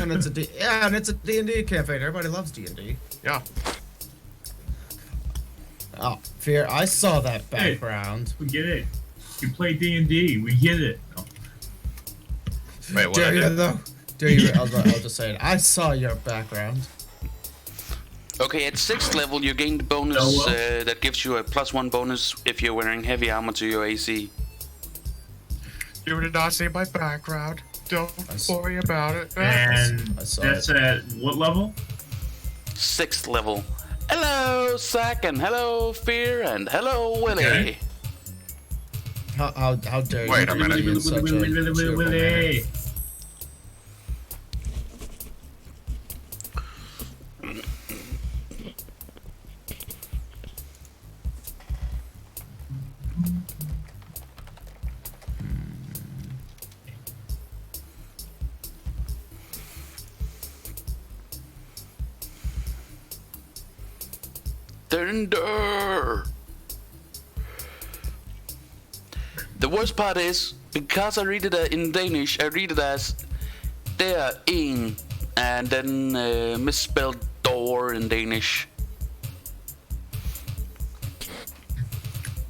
And it's a D&D campaign. Everybody loves D&D. Yeah. Oh, Fear, I saw that background. We get it. You play D&D. We get it. Oh. Wait, what? Dare you, though? Dare you? I'll just say it. I saw your background. Okay, at 6th level, you gain the bonus that gives you a +1 bonus if you're wearing heavy armor to your AC. You did not see my background. Don't worry about it. And saw that's at what level? 6th level. Hello, Zack, and hello, Fear, and hello, Willie. Okay. How dare you? Wait a minute. be in such a cheerful manner. Willie. Thunder. The worst part is, because I read it in Danish, I read it as der en, and then misspelled door in Danish.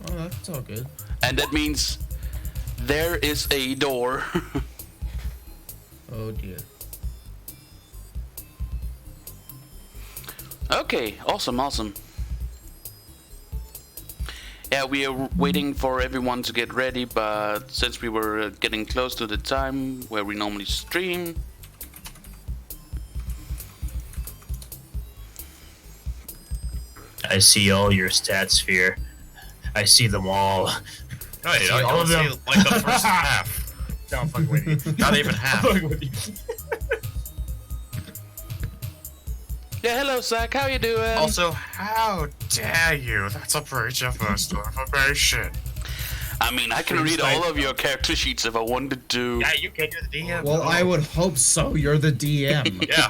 Oh, that's all good. And that means there is a door. Oh dear. Okay, awesome. Yeah, we are waiting for everyone to get ready, but since we were getting close to the time where we normally stream, I see all your stats, Fear. I see them all. No, you don't. all You of see, them. like the first half. No, I'm fucking with you. Not even half. yeah, hello Zack, how you doing? Also, how dare you? That's a breach of personal information. I mean, I can read all of your character sheets if I wanted to. Yeah, you can. You're the DM. Well, I would hope so. You're the DM. Yeah.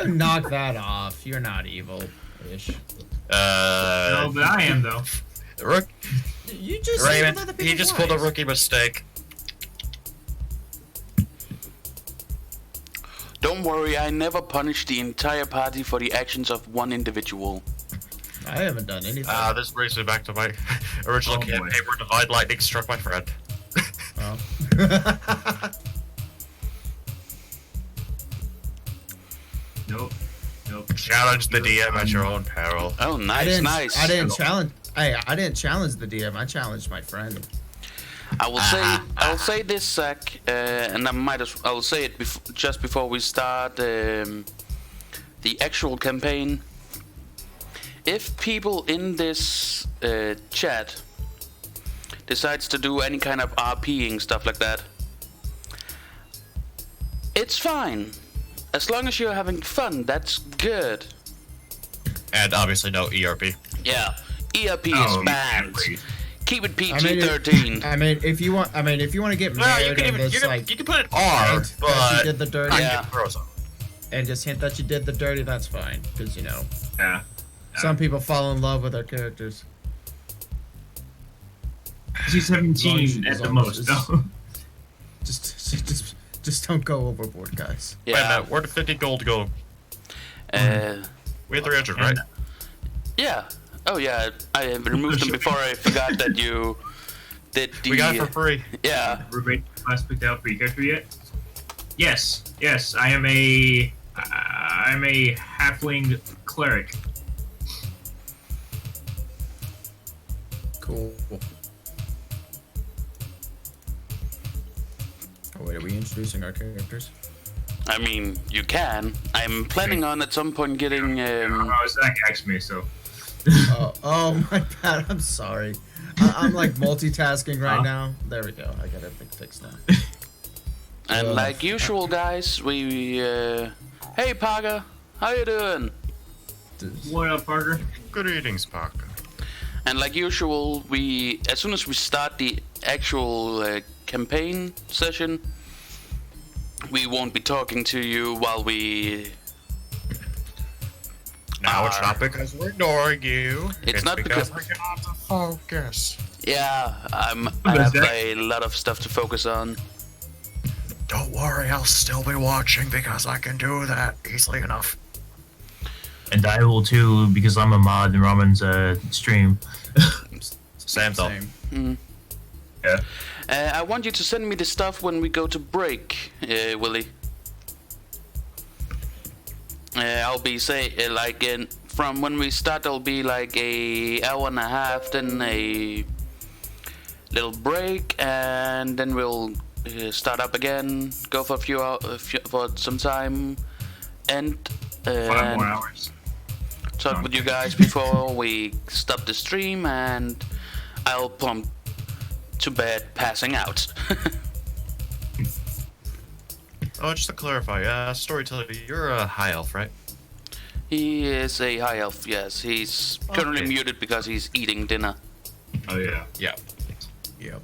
Knock that off. You're not evil-ish. No, but I am though. Rook. You just saved other Raymond, people's he just pulled a lives. rookie mistake. Don't worry, I never punish the entire party for the actions of one individual. I haven't done anything. This brings me back to my original Oh, boy. campaign where Divine Lightning struck my friend. Oh. Nope. Challenge the DM at your own peril. Oh, nice. I didn't challenge. Hey, I didn't challenge the DM. I challenged my friend. I'll say this, Zack, and I'll say it just before we start the actual campaign. If people in this chat decides to do any kind of RPing stuff like that, it's fine. As long as you're having fun, that's good. And obviously no ERP. Yeah, ERP Oh, is banned. yeah, Keep it I mean, PG-13. if you want to get No, married you can and even just you can put an R, hint that but you did the dirty, Yeah. and just hint that you did the dirty, that's fine. Because Yeah. some people fall in love with their characters. She's 17 As at the long as most. it's- No. Just don't go overboard, guys. wait a Yeah. minute, where did 50 gold go? We had 300, right? Yeah. Oh yeah. I have removed them before I forgot that you did the. We got it for free. Yeah. Everybody class picked out for your character yet? Yes. I am a halfling cleric. Cool. Oh wait, are we introducing our characters? I mean, you can. I'm planning on at some point getting. Zach asked me, so. Oh my bad. I'm sorry. I'm like multitasking right now. There we go. I got everything fixed now. And like usual, guys, we. Hey, Parker, how you doing? What up, Parker? Good evening, Spark. And like usual, as soon as we start the actual campaign session, we won't be talking to you while we. Now it's not because we're ignoring you. It's not because- we cannot focus. Yeah, I have a lot of stuff to focus on. Don't worry, I'll still be watching because I can do that easily enough. And I will too because I'm a mod in Roman's stream. Same though. Same. Yeah. I want you to send me the stuff when we go to break, Willie. I'll be from when we start, I'll be like a hour and a half, then a little break, and then we'll start up again, go for for some time, and 5 more hours. talk with you guys before we stop the stream, and I'll plump to bed passing out. Oh, just to clarify, Storyteller, you're a high elf, right? He is a high elf, yes. He's currently Okay. muted because he's eating dinner. Oh yeah. Yeah. Yep.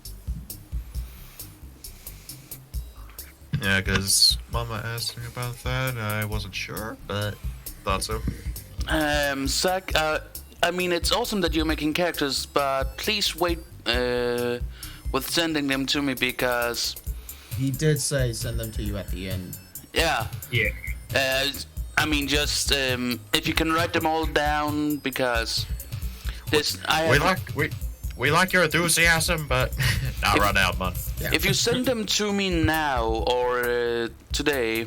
Yeah, because Mama asked me about that, and I wasn't sure, but thought so. Zach, I mean, it's awesome that you're making characters, but please wait with sending them to me because, He did say send them to you at the end. yeah. Yeah. I mean, just if you can write them all down because this I have, We like your enthusiasm, but not right now, man. Yeah. if you send them to me now or today,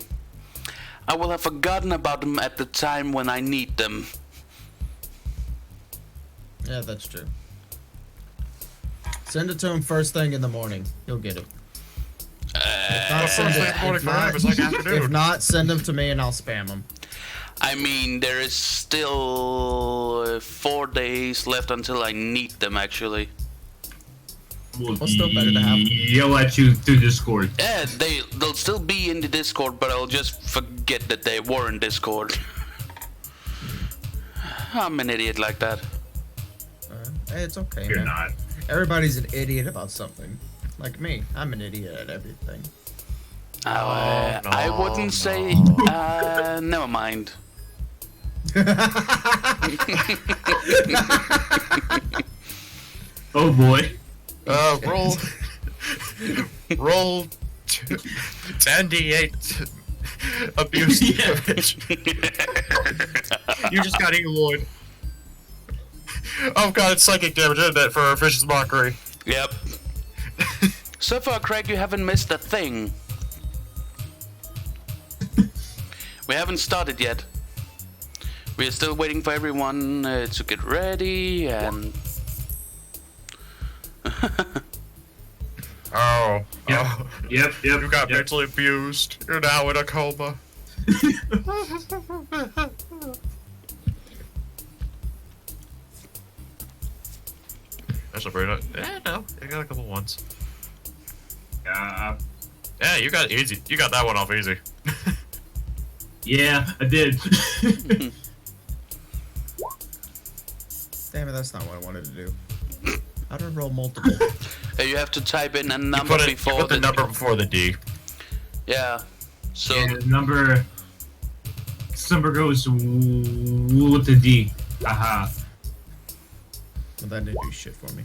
I will have forgotten about them at the time when I need them. Yeah, that's true. Send it to him first thing in the morning. He'll get it. If not, First thing in the morning if for him not- is like afternoon. if not, send them to me and I'll spam them. I mean, there is still 4 days left until I need them, actually. Well, still better to have. Yell at you through Discord. Yeah, they'll still be in the Discord, but I'll just forget that they were in Discord. I'm an idiot like that. Hey, it's okay, You're man. not. Everybody's an idiot about something. Like me, I'm an idiot at everything. I wouldn't say. Never mind. Oh boy. Roll 10d8 abuse damage. You just got Eloyd. Oh god, it's psychic damage, isn't it, for Vicious Mockery? Yep. So far, Craig, you haven't missed a thing. We haven't started yet. We are still waiting for everyone to get ready and. Oh. Yep. Oh. Yep. Yep. You got yep. mentally abused. You're now in a coma. That's a pretty nice. Yeah, no. You got a couple ones. Uh, Yeah, you got easy. You got that one off easy. yeah, I did. Damn it, that's not what I wanted to do. How do I roll multiple? You have to type in a You number put, before you put the number before the D. Yeah. So Yeah, number goes with the D. Aha. Well, that didn't do shit for me.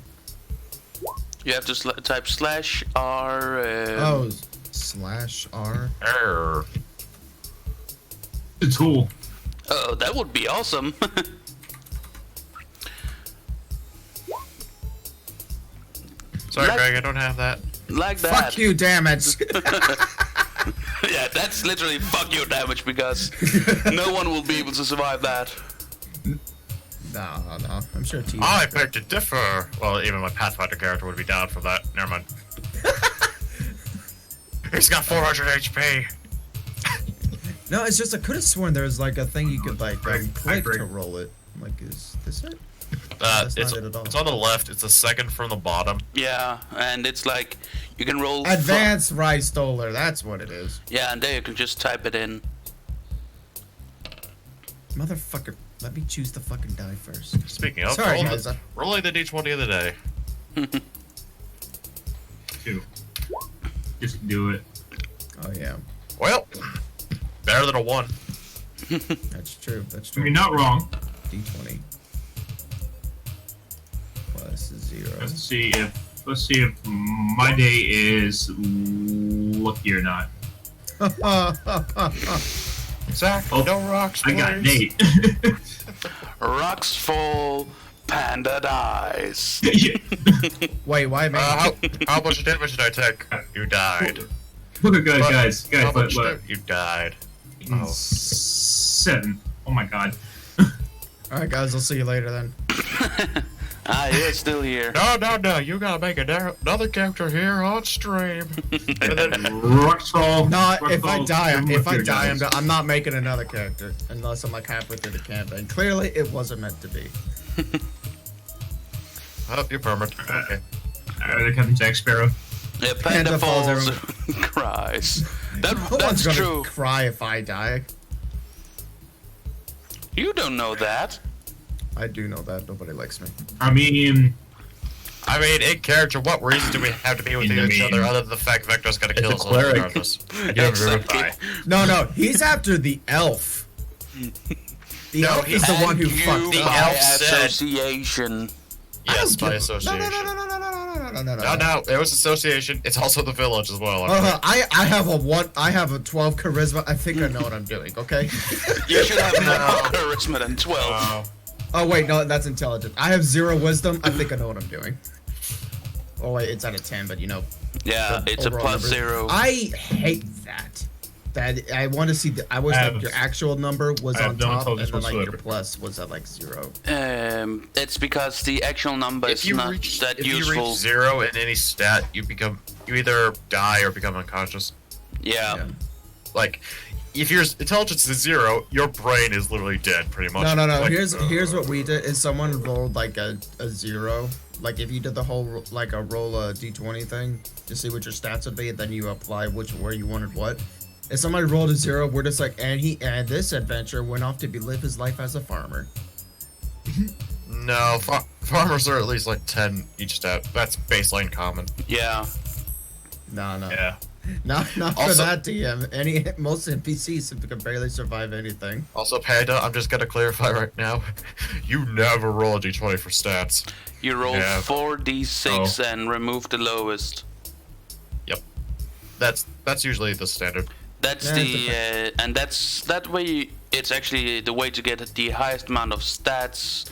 you have to type /R. Oh, /R. Err. The tool. Oh, that would be awesome. Sorry, Like- Greg, I don't have that. Like that. Fuck you, damn it! Yeah, that's literally fuck you damage because no one will be able to survive that. No. I'm sure T. I beg to differ. Well, even my Pathfinder character would be down for that. Never mind. He's got 400 HP. No, it's just I could have sworn there was like a thing you could like Greg, click Greg. to roll it. I'm like, is this it? That's It's not it at all. it's on the left. It's the second from the bottom. Yeah, and it's like you can roll. Advanced Rice Stoller. That's what it is. Yeah, and there you can just type it in. Motherfucker, let me choose the fucking die first. Speaking of, Sorry, guys. rolling the d20 of the day. 2. Just do it. Oh yeah, Well, better than a 1. that's true. That's I true. mean, not wrong. D20 plus 0. Let's see if my day is lucky or not. Zach, Oh, no rocks, I got please. Nate. Rocks fall, panda dies. Wait, why me? How much damage did I take? You died. Look at guys, How look, much look. you died. Oh. 7. Oh my god. All right, guys, I'll see you later then. You're still here. No, you gotta make another character here on stream. And then, Roxall. No, if I Roxall, die, good if luck I here, die, guys. I'm not making another character unless I'm like halfway through the campaign. Clearly, it wasn't meant to be. oh, you're permanent. Okay. There comes Jack Sparrow. Yeah, Panda panda falls, falls, everyone- cries. No That's one's gonna true. cry if I die. You don't know that. I do know that. Nobody likes me. I mean, in character, what reason do we have to be with In the each other meme. other than the fact Vector's gonna It's kill a us all cleric. regardless? I do have a Exactly. reply. No, he's after the elf. The No, elf is the one who And fucked you The up. by elf said- association. Yes, by No, association. no. No, it was association. It's also the village as well. I have a 12 charisma. I think I know what I'm doing. Okay. You should have more charisma than 12. Oh wait, no, that's intelligent. I have 0 wisdom. I think I know what I'm doing. Oh wait, it's at a 10, but you know. Yeah, the it's a overall plus number. 0. I hate that. That I want to see. I wish I like have- your actual number was I have on no top, and intelligence then like your whatsoever. plus was at like 0. It's because the actual number if is you not reach that if you useful. reach 0 in any stat, you either die or become unconscious. Yeah. Like, if your intelligence is 0, your brain is literally dead, pretty much. No. Like, Here's what we did. Is someone rolled like a 0. Like if you did the whole like a roll a d20 thing to see what your stats would be, and then you apply where you wanted what. If somebody rolled a 0, we're just like, and this adventure went off to live his life as a farmer. No, farmers are at least like 10 each stat. That's baseline common. Yeah. No. Yeah. Not for Also- that DM. Most NPCs can barely survive anything. Also, Panda, I'm just gonna clarify right now. You never roll a d20 for stats. You roll Yeah. 4d6 and remove the lowest. That's usually the standard. That's Yeah, and that way. It's actually the way to get the highest amount of stats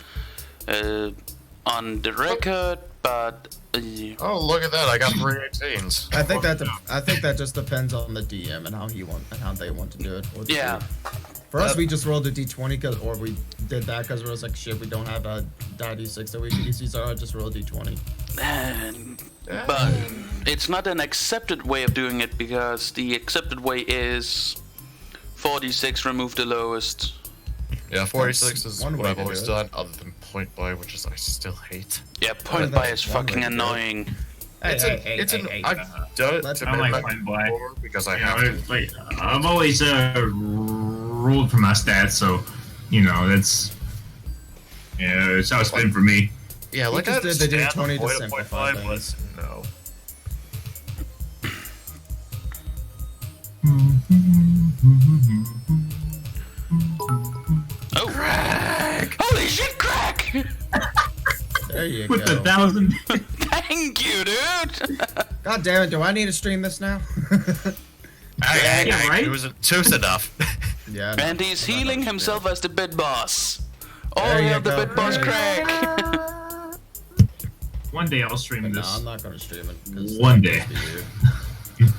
on the record. But Oh, look at that! I got 3 18s. I think that just depends on the DM and how they want to do it. or the yeah, group. For us, we just rolled a d20 or we did that because we was like, shit, we don't have a die d6 that we can use, so I just rolled a d20. but it's not an accepted way of doing it because the accepted way is 4d6, remove the lowest. Yeah, 46 is one what way I've to always do it. done, other than point buy, which is I still hate. Yeah, point that's by is one way fucking to do it. annoying. I've done it I to don't make like my point buy. before because I You know, have to. it's like I've always rolled for my stats, so you know that's it's how it's been for me. Yeah, like just I did the understand D20 to point of simplify point buy, things. but no. Oh, crack! Holy shit, crack! There you With the go. 1,000. Thank you, dude. God damn it! Do I need to stream this now? Yeah, right? It was two's enough. Yeah. no, And he's I'm not healing gonna himself as the bid boss. Oh, There we you have the go. bid boss There you crack. One day I'll stream stream it. No, this. I'm not gonna stream it. 'cause One that'd day. be weird.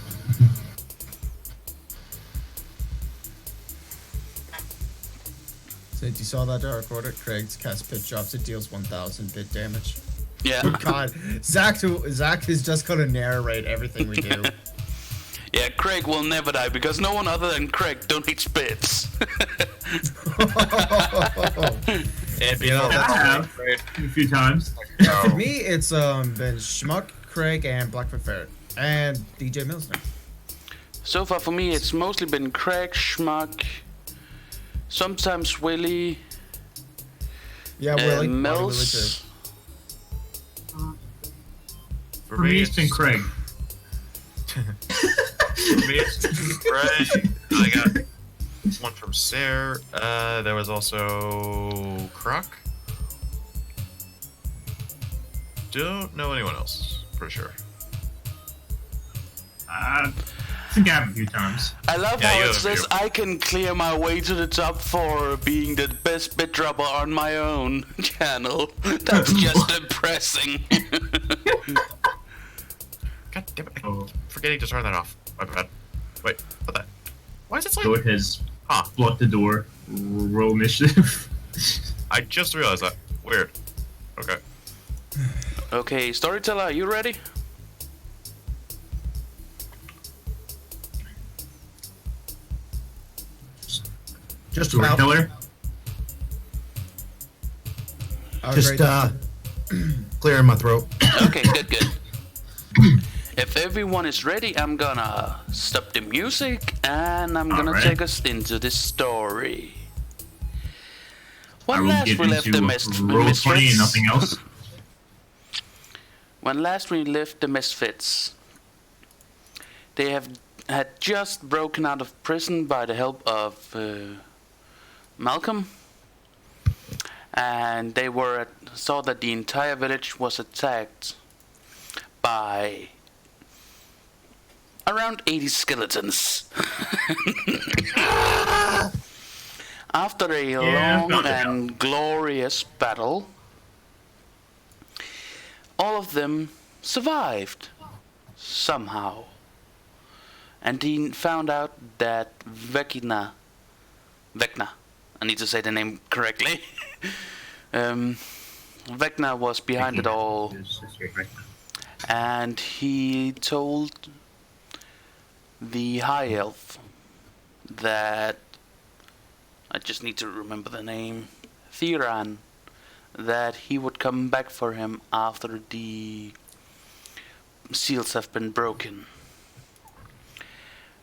Since you saw that recorder, Craig's cast pit drops. It deals 1,000 bit damage. Yeah, God, Zach is just gonna narrate everything we do. yeah. Craig will never die because no one other than Craig donates bits. And You know, I have a few times. For me, it's been Schmuck, Craig, and Blackfoot Ferret, and DJ Milsner. So far for me, it's mostly been Craig, Schmuck, sometimes Willy, Yeah, Willie. Willie too. Mills. For me, it's been Craig. For me, it's Craig. I got one from Sarah. There was also Croc. Don't know anyone else for sure. think I have a few times. I love Yeah, how you it have a says few. I can clear my way to the top for being the best bit dropper on my own channel. That's just depressing. God damn it! I Oh, keep forgetting to turn that off. My bad. Wait, what the? Why is it Lord sleeping? has Ah, blocked the door. Roll initiative. I just realized that. Weird. Okay. Okay, storyteller, are you ready? Just about. Storyteller. Just Clearing my throat. Okay, good. If everyone is ready, I'm gonna stop the music and I'm gonna Alright. take us into this story. I When will last get we left into the roll 20 and misfits, nothing else. when last we left the misfits, they had just broken out of prison by the help of Malcolm, and they saw that the entire village was attacked by around 80 skeletons. After a Yeah, long about that. and glorious battle, all of them survived somehow. And he found out that Vecna, I need to say the name correctly. Vecna was behind it all, and he told the High Elf that, I just need to remember the name, Theran, that he would come back for him after the seals have been broken.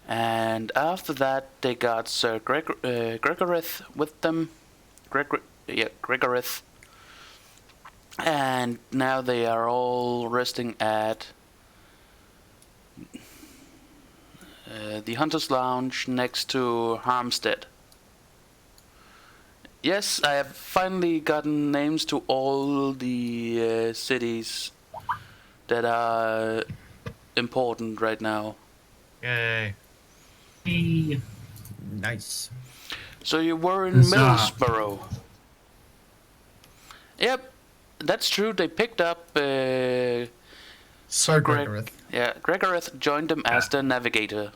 And after that, they got Sir Gregorith with them. Gregorith. And now they are all resting at the Hunter's Lounge next to Harmstead. Yes, I have finally gotten names to all the cities that are important right now. Yay. Hey, Nice. So you were in Huzzah. Middlesbrough. Yep, that's true. They picked up. Sir Greg- Gregorith. Yeah, Gregorith joined them as the navigator.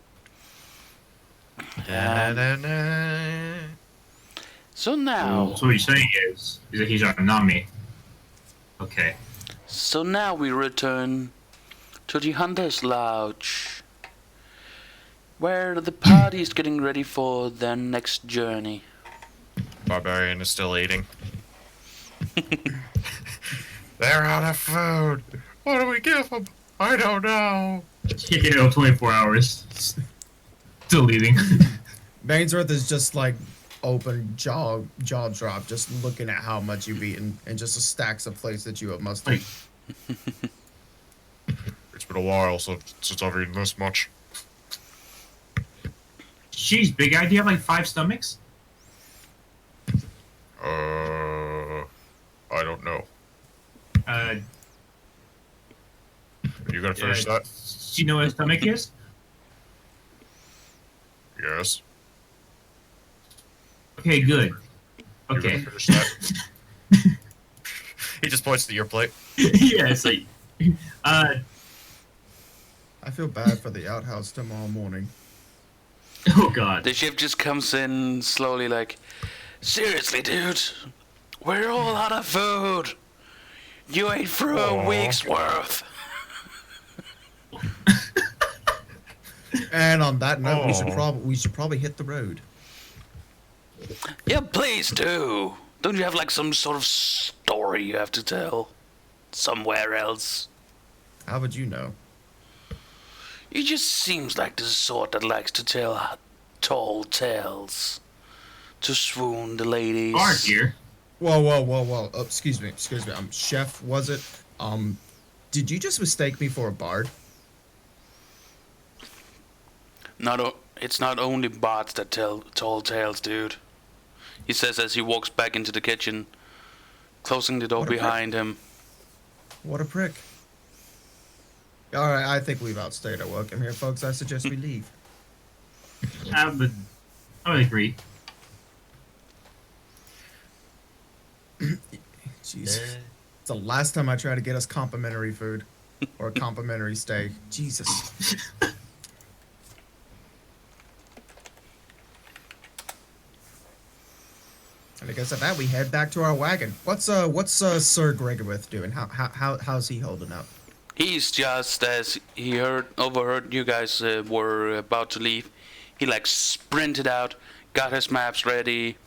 Da-da-da-da. So now, so what you're saying is that he's our Nami. Okay. so now we return to the Hunter's Lodge, where the party is getting ready for their next journey. Barbarian is still eating. They're out of food. What do we give them? I don't know. You know, 24 hours. Still eating. Bainsworth is just like open jaw drop, just looking at how much you've eaten and just the stacks of plates that you have must Like, It's been a while since I've eaten this much. jeez, big guy, do you have like 5 stomachs? I don't know. Uh, You gonna finish that? do you know what a stomach is? Yes. Okay, good. You Okay. gonna finish that? He just points to your plate. Yeah, it's like, I feel bad for the outhouse tomorrow morning. oh god. The ship just comes in slowly, like, seriously, dude, we're all out of food. You ate through a Aw. week's worth. And on that note, Oh. we should probably hit the road. Yeah, please do. Don't you have like some sort of story you have to tell somewhere else? How would you know? You just seems like the sort that likes to tell tall tales to swoon the ladies. Bard here. Whoa. Excuse me. Chef, was it? Did you just mistake me for a bard? It's not only bards that tell tall tales, dude. He says as he walks back into the kitchen, closing the door What a prick. behind him. What a prick. Alright, I think we've outstayed our welcome here, folks. I suggest we leave. I would agree. Jeez. It's the last time I try to get us complimentary food. Or a complimentary stay. Jesus. And I guess at that we head back to our wagon. What's Sir Gregorith doing? How's he holding up? He's just as he overheard you guys were about to leave. He like sprinted out, got his maps ready,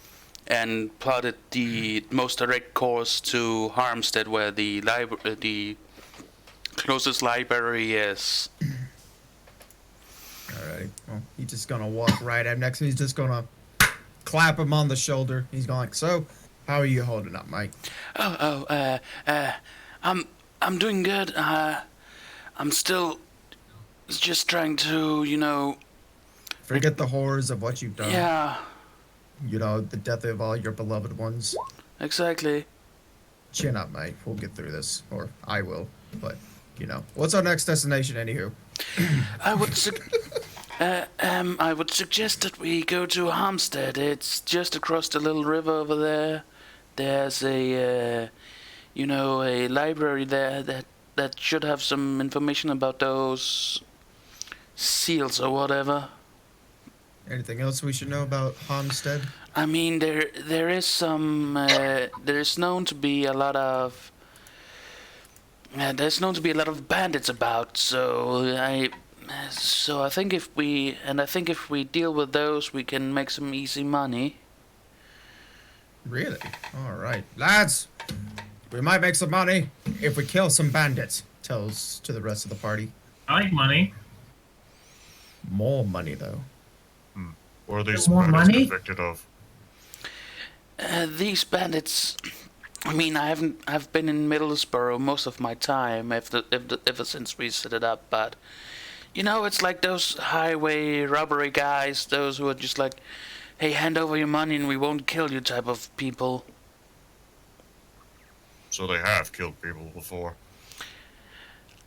and plotted the most direct course to Harmstead, where the closest library is. Alright. Well, he's just gonna walk right up next to me. He's just gonna clap him on the shoulder. He's going like, so, how are you holding up, Mike? I'm doing good. I'm still just trying to, Forget the horrors of what you've done. yeah, You know, the death of all your beloved ones. exactly. Chin up, Mike. We'll get through this. Or I will. But, What's our next destination, anywho? I would suggest that we go to Harmstead. It's just across the little river over there. There's a library there that should have some information about those seals or whatever. Anything else we should know about Homestead? I mean, there is some. There's known to be a lot of. There's known to be a lot of bandits about. So I think if we deal with those, we can make some easy money. Really? Alright. Lads! We might make some money if we kill some bandits. Tells to the rest of the party. I like money. More money, though. What are these More bandits money? convicted of? These bandits. I mean, I've been in Middlesbrough most of my time ever since we set it up, but it's like those highway robbery guys, those who are just like, hey, hand over your money and we won't kill you type of people. So they have killed people before.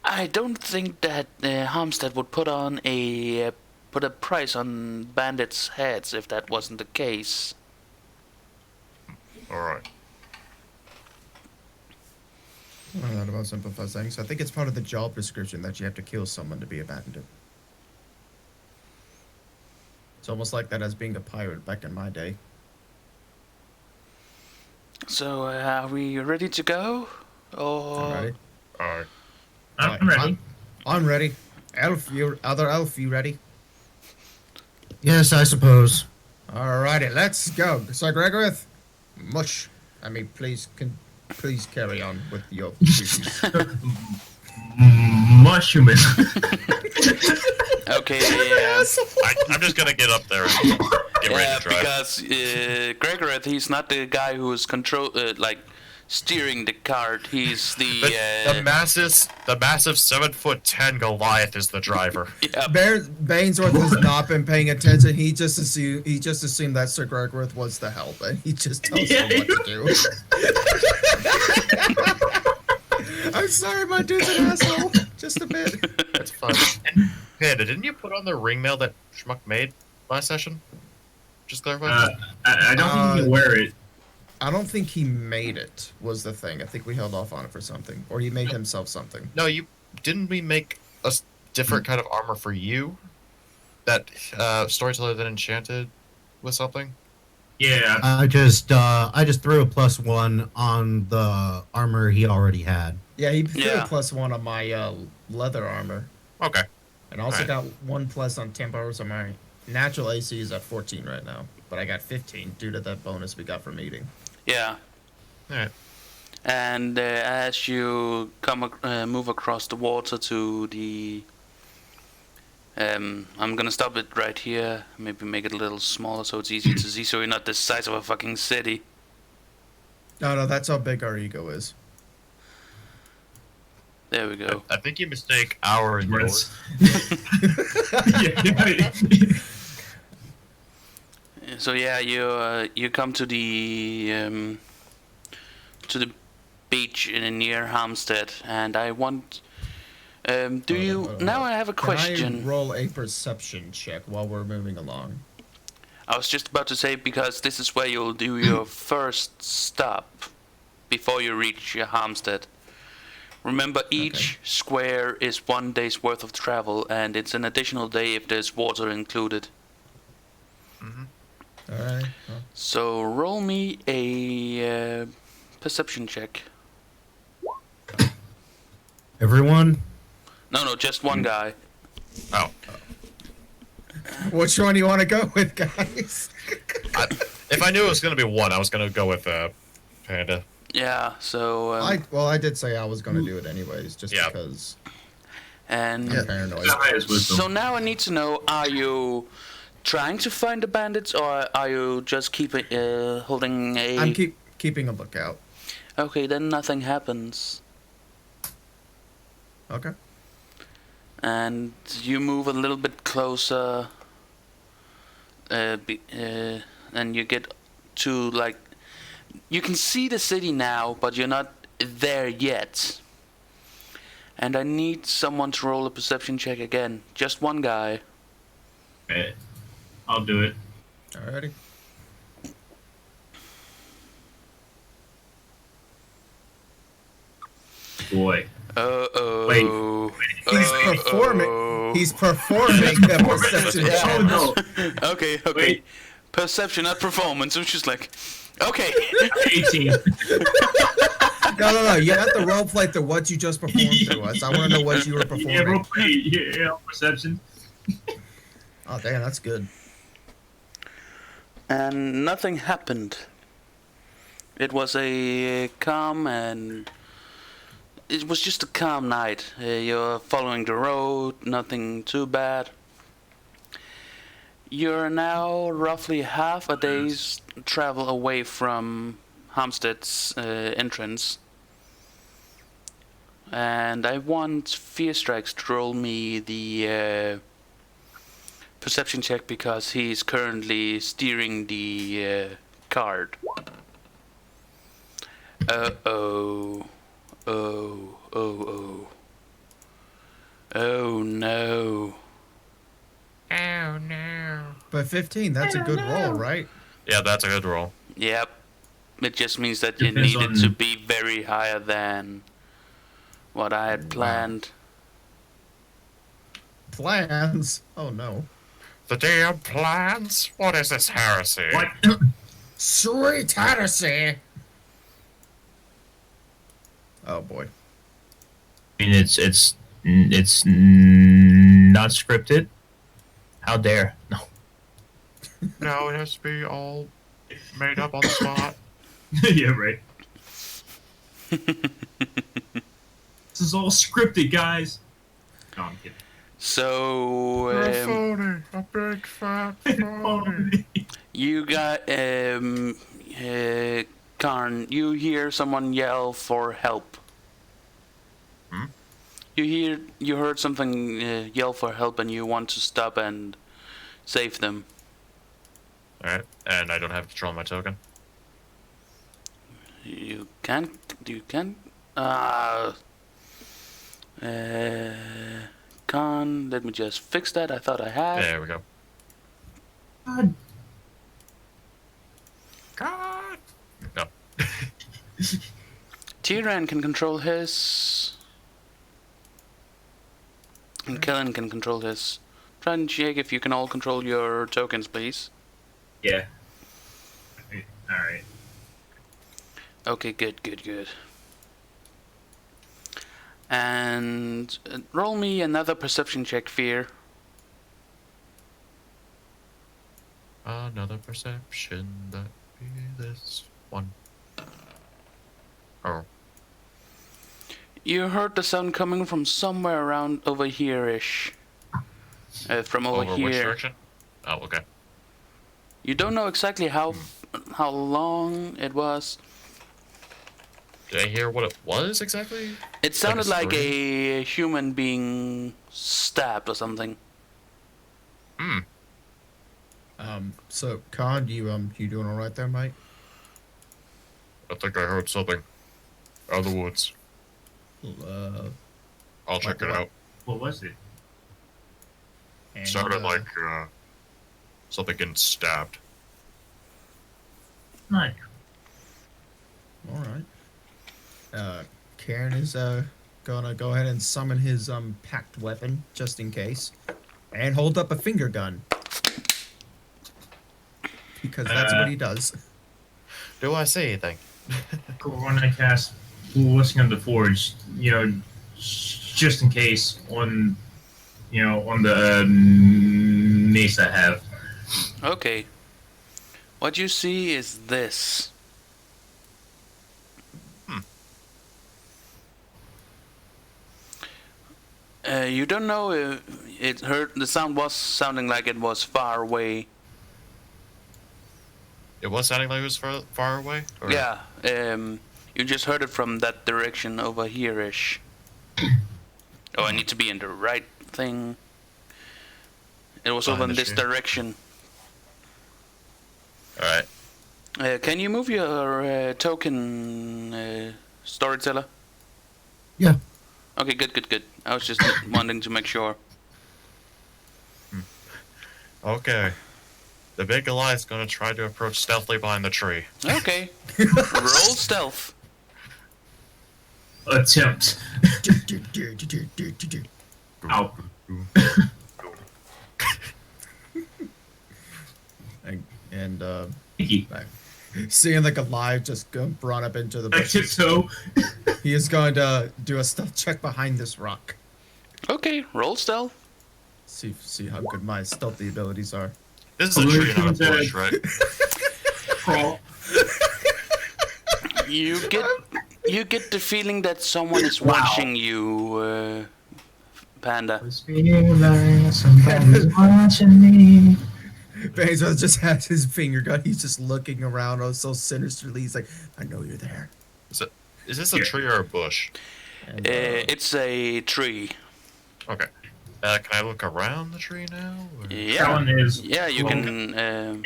I don't think that Harmstead would put a price on bandits' heads if that wasn't the case. Alright. I don't know that about simplified things. I think it's part of the job description that you have to kill someone to be a bandit. It's almost like that as being a pirate back in my day. So, are we ready to go? Or... Ready? Alright. I'm ready. I'm ready. Elf, other elf, you ready? Yes, I suppose. Alrighty, let's go. Sir Gregorith, mush. Please carry on with your duties. Mushroom. Okay, I'm just gonna get up there and get ready to drive. because Gregorith, he's not the guy who is steering the cart. He's the The massive 7'10" Goliath is the driver. yeah, Bainsworth has not been paying attention. He just assumed that Sir Gregorith was the help, and he just tells him what to do. I'm sorry, my dude's an asshole. Just a bit. That's fun. And Panda, didn't you put on the ring mail that Schmuck made last session? Just clarify. I don't think you can wear it. I don't think he made it, was the thing. I think we held off on it for something. Or he made himself something. No, didn't we make a different kind of armor for you? That storyteller that enchanted with something? Yeah. I just threw a +1 on the armor he already had. Yeah, he threw Yeah. a +1 on my leather armor. Okay. And I also Alright. got 1+ on tempo, so my natural AC is at 14 right now. But I got 15 due to that bonus we got from eating. yeah. Alright. And as you move across the water to the, I'm gonna stop it right here. Maybe make it a little smaller so it's easy to see. So you're not the size of a fucking city. No, that's how big our ego is. There we go. I think you mistake our and yours. Yeah. So yeah, you come to the beach near Hampstead, and I want. Now I have a question. Can I roll a perception check while we're moving along? I was just about to say, because this is where you'll do your first stop before you reach your Halmstead. Remember, each square is 1 day's worth of travel, and it's an additional day if there's water included. Alright. So roll me a perception check. Everyone, No, just one guy. Oh, Which one do you want to go with, guys? if I knew it was gonna be one, I was gonna go with Panda. Yeah, so... I did say I was gonna do it anyways, just Yeah. because and I'm paranoid. The highest wisdom. so now I need to know, are you trying to find the bandits, or are you just keeping holding a... I'm keeping a lookout. Okay, then nothing happens. Okay. And you move a little bit closer, and you get to, like, you can see the city now, but you're not there yet. And I need someone to roll a perception check again. Just one guy. Okay. I'll do it. Alrighty. Boy. Uh-oh. Wait. He's performing. He's performing the perception Oh check. no. Okay. Wait. Perception, not performance. I'm just like, okay. 18. No. You have to roleplay to what you just performed to us. I want to know what you were Yeah, performing. roleplay. Yeah, perception. Oh, damn, that's good. And nothing happened. It was a calm and... It was just a calm night. You're following the road, nothing too bad. You're now roughly half a day's travel away from Halmsted's entrance. And I want Fear Strikes to roll me the perception check, because he's currently steering the card. Uh-oh. Oh no. Oh no. But 15, that's a good roll, right? Yeah, that's a good roll. Yep. It just means that you Depends needed on- to be very higher than what I had planned. Plans? Oh, no. The damn plans? What is this heresy? What? Sweet heresy! Oh, boy. I mean, it's not scripted. How dare? No. No, it has to be all made up on the spot. Yeah, right. This is all scripted, guys. No, I'm kidding. So, phony. A big fat phony. you got, Karn, you hear someone yell for help. Hmm? You heard something yell for help, and you want to stop and save them. Alright, and I don't have control of my token. You can. Con, let me just fix that. I thought I had. There we go. God. God. No. Tyran can control his. And Kellen can control his. Try and check if you can all control your tokens, please. Yeah. Alright. Okay, good. And roll me another perception check, Fear. Another perception that be this one. Oh. You heard the sound coming from somewhere around over here-ish. From over Over here. which direction? Oh, okay. You don't know exactly how long it was. Did I hear what it was exactly? It sounded like scream? a human being stabbed or something. Hmm. So, Khan, you doing alright there, mate? I think I heard something. Out of the woods. I'll check Like it what? out. What was it? Sounded like, something getting stabbed. Nice. All right. Karen is gonna go ahead and summon his packed weapon just in case, and hold up a finger gun because that's what he does. Do I see anything? When I cast Blessing of the Forge, just in case on the mace I have. Okay. What you see is this. You don't know if it heard. The sound was sounding like it was far away. It was sounding like it was far away? Or? Yeah. You just heard it from that direction over here-ish. Oh, I need to be in the right thing. It was over Behind in the this tree. direction. Alright. Can you move your token, storyteller? Yeah. Okay, good. I was just wanting to make sure. Okay. The big Goliath's gonna try to approach stealthily behind the tree. Okay. Roll stealth. Attempt. Ow. And Pinky. seeing the Goliath just go run up into the I bushes, tiptoe. he is going to do a stealth check behind this rock. Okay, roll stealth. See how good my stealthy abilities are. This is a tree, not a bush, right? Crawl. You get the feeling that someone is Wow. watching you, Panda. Somebody's watching me. Bezos just has his finger gun. He's just looking around oh so sinisterly. He's like, I know you're there. Is this a tree or a bush? And, It's a tree. Okay. Can I look around the tree now? Or? Yeah. That one is Yeah, you well, can.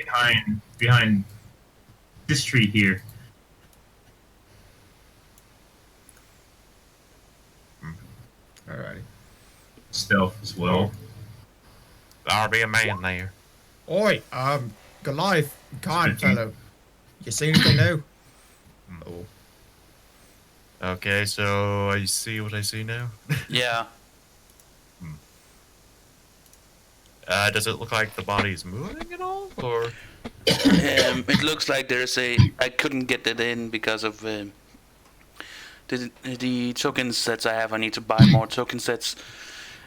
behind this tree here. alrighty. Stealth as well. There'll be a man there. Oi, Goliath, kind Speaking. fellow. You see anything new? Oh, Okay, so I see what I see now. Yeah. Does it look like the body's moving at all, or? It looks like there's a. I couldn't get it in because of the token sets I have. I need to buy more token sets.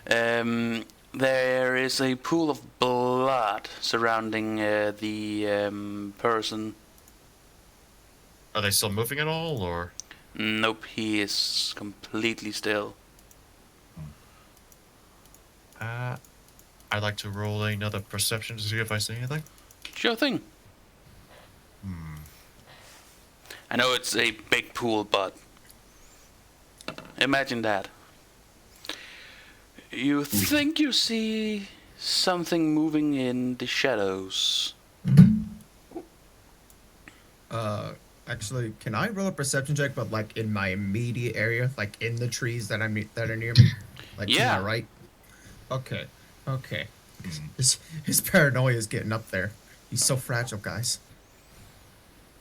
There is a pool of blood surrounding the person. Are they still moving at all, or? Nope, he is completely still. I'd like to roll another perception to see if I see anything. Sure thing. I know it's a big pool, but imagine that. You think you see something moving in the shadows. Actually, can I roll a perception check, but like in my immediate area, like in the trees that that are near me, like to Yeah. my right? Okay. His paranoia is getting up there. He's so fragile, guys.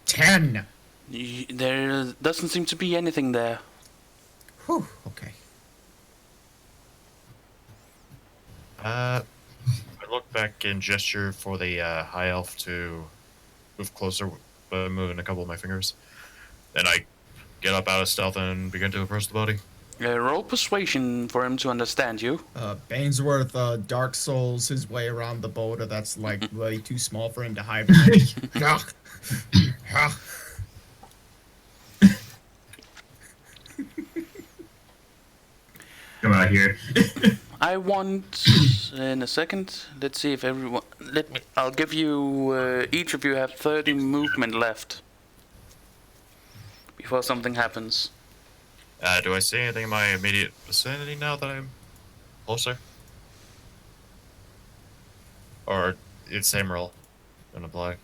10. There doesn't seem to be anything there. Whew. Okay. I look back and gesture for the high elf to move closer, moving a couple of my fingers. Then I get up out of stealth and begin to approach the body. Roll persuasion for him to understand you. Bainsworth, Dark Souls his way around the boulder that's like way too small for him to hide behind. Ugh. Ugh. Come out here. I want in a second. Let's see if everyone. I'll give you. Each of you have 30 movement left before something happens. Do I see anything in my immediate vicinity now that I'm closer? Or it's same roll and apply?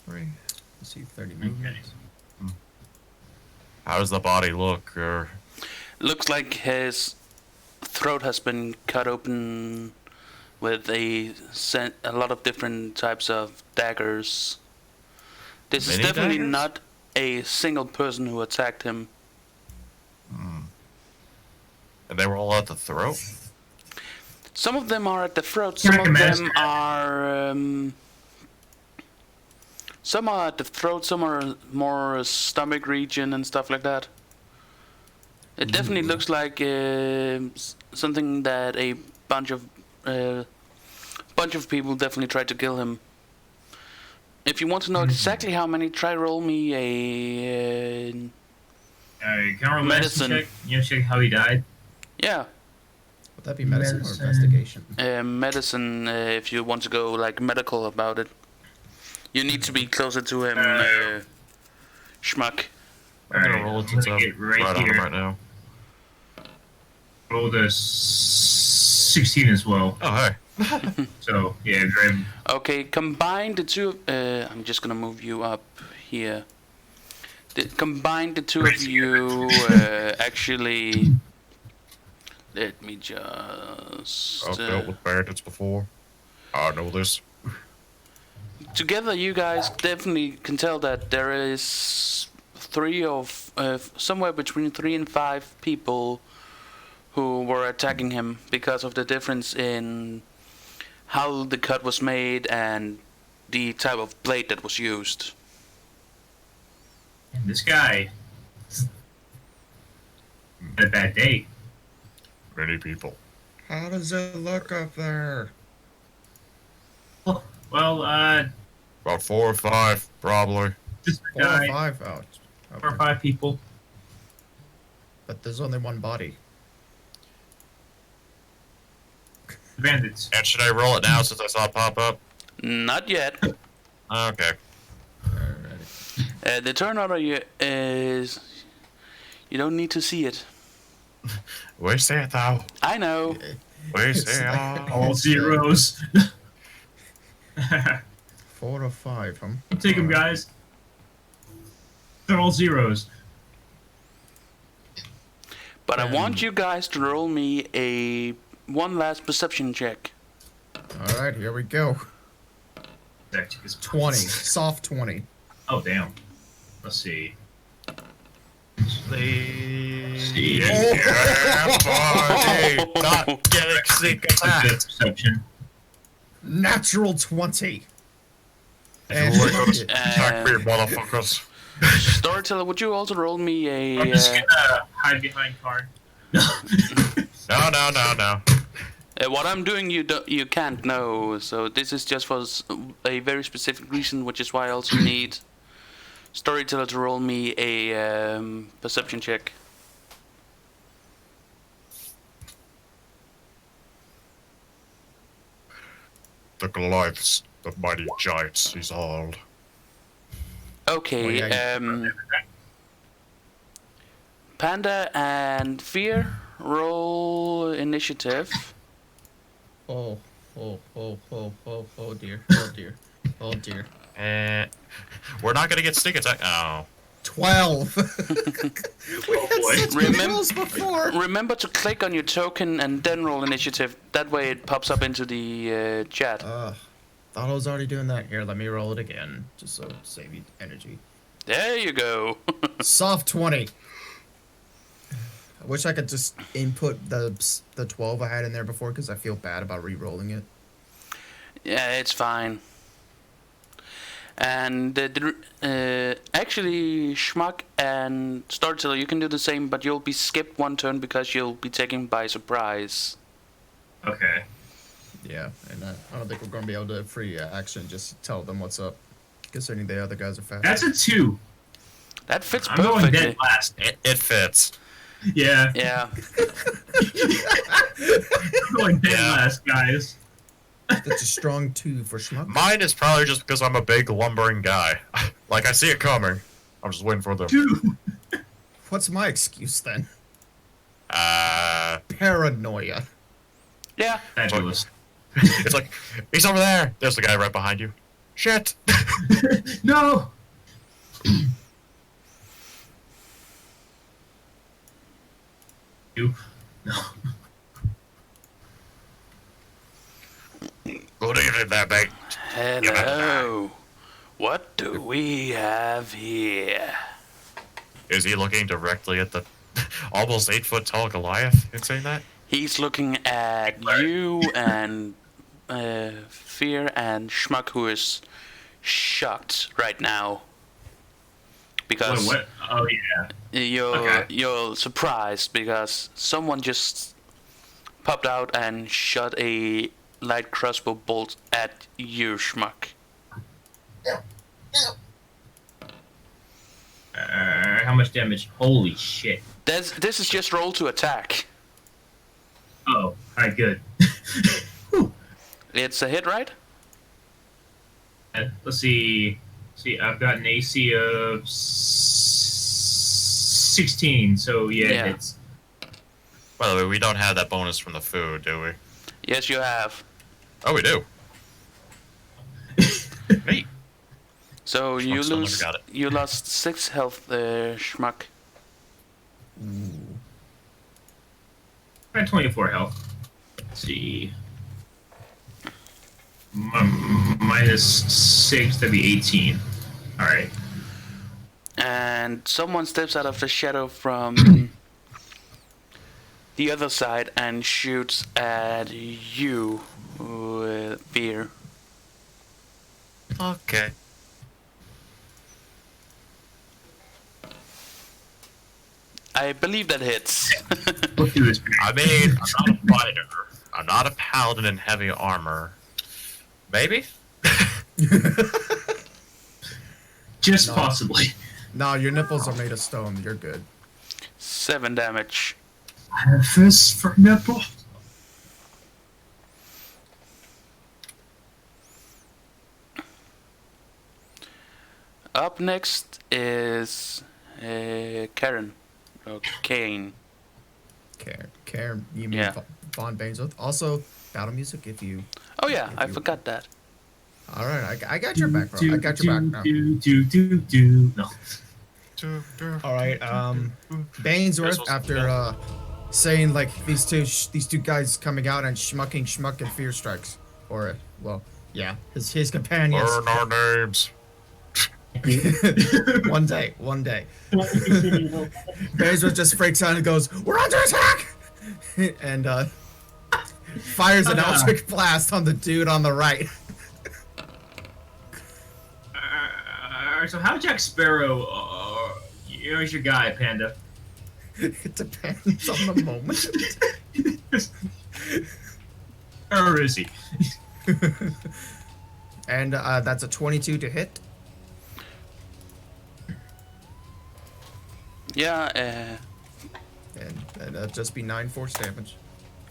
Let's see, 30 movements. How does the body look? Or Looks like his throat has been cut open with a lot of different types of daggers. This is Many definitely daggers? not a single person who attacked him. And they were all at the throat? Some of them are at the throat. Can I Some of imagine them that? are. Some are at the throat. Some are more stomach region and stuff like that. It definitely looks like something that a bunch of people definitely tried to kill him. If you want to know exactly how many, try roll me a Can I roll Medicine. medicine check? You know, check how he died. yeah. Would that be medicine or Medicine. investigation? Medicine, if you want to go like medical about it. You need to be closer to him, Schmuck. I'm gonna Alright, roll it I'm since gonna I'm get right right on here. him right now. Rolled a 16 as well. Oh, hey. So yeah, Dre. Okay, combine the two. I'm just gonna move you up here. Combine the two of you. Actually, let me just. I've dealt with bandits before. I know this. Together, you guys definitely can tell that there is somewhere between 3 and 5 people who were attacking him because of the difference in how the cut was made and the type of blade that was used. And this guy had a bad day. Many people. How does it look up there? Well, About 4 or 5, probably. this 4 or guy, 5 out. 4 or Okay. 5 people. But there's only one body. Bandits. And should I roll it now since I saw it pop up? Not yet. Okay. Alrighty. The turn order is. You don't need to see it. We say it though. I know. We It's say like- it. All zeros. 4 or 5, huh? Take them, guys. They're all zeros. But I want you guys to roll me one last perception check. Alright, here we go. That is 20. Soft 20. Oh, damn. Let's see. See. Yeah. Yeah, buddy. Not getting sneak attack. That's perception. Natural 20. You And ain't gonna fuck it. attack me, motherfuckers. Storyteller, would you also roll me I'm a? just gonna hide behind card. No. What I'm doing, you can't know. So this is just for a very specific reason, which is why I also need Storyteller to roll me a perception check. The Goliaths, the mighty giants, he's hauled. Okay. Oh, yeah, Panda and Fear, roll initiative. Oh dear. Oh dear. Oh dear. We're not gonna get sneak attack. Oh. 12. We had boy. such good rolls before. Remember to click on your token and then roll initiative. That way it pops up into the chat. Thought I was already doing that. Here, let me roll it again, just so to save you energy. There you go. Soft 20. I wish I could just input the 12 I had in there before, because I feel bad about re-rolling it. Yeah, it's fine. And actually, Schmuck and Storyteller, you can do the same, but you'll be skipped one turn because you'll be taken by surprise. Okay. Yeah, and I don't think we're going to be able to free action just tell them what's up, considering the other guys are fast. That's a 2. That fits I'm going perfectly. dead last. It fits. Yeah. Yeah. I'm going dead Yeah. last, guys. That's a strong 2 for Schmuck. Mine is probably just because I'm a big lumbering guy. Like, I see it coming. I'm just waiting for them. 2. What's my excuse then? Uh, Paranoia. Yeah. Fabulous. it's like, he's over there. There's the guy right behind you. Shit. No! You? No. Good evening there, mate. Hello. What do we have here? Is he looking directly at the almost 8-foot tall Goliath in saying that? He's looking at you and Fear and Schmuck, who is shocked right now because What? Oh yeah. you're surprised because someone just popped out and shot a light crossbow bolt at you, Schmuck. How much damage? Holy shit. This is just roll to attack. Oh, alright, good. It's a hit, right? Let's see. I've got an AC of 16, so yeah. It's By the way, we don't have that bonus from the food, do we? Yes, you have. Oh, we do. Neat. So you still never lose. got it. You lost 6 health, Schmuck. I had 24 health. Let's see. Minus 6, that'd be 18. Alright. And someone steps out of the shadow from the other side and shoots at you with Fear. Okay. I believe that hits. Let's do this. I mean, I'm not a fighter. I'm not a paladin in heavy armor. Maybe? Just No. possibly. No, your nipples are made of stone. You're good. 7 damage. I have fists for nipple. Up next is Karen. Or Kane. Care. You mean Yeah. Von Bainsworth? Also, battle music if you. Oh yeah, If I you- forgot that. All right, I got your back, bro. I got your back now. No. All right, Bainsworth, was- after saying like these two guys coming out and schmuck and fear strikes, or well, yeah, his companions. Learn our names. one day. Bainsworth just freaks out and goes, "We're under attack!" and fires an electric blast on the dude on the right. So how Jack Sparrow is your guy, Panda? It depends on the moment. Or is he? And that's a 22 to hit. Yeah, And that'll just be 9 force damage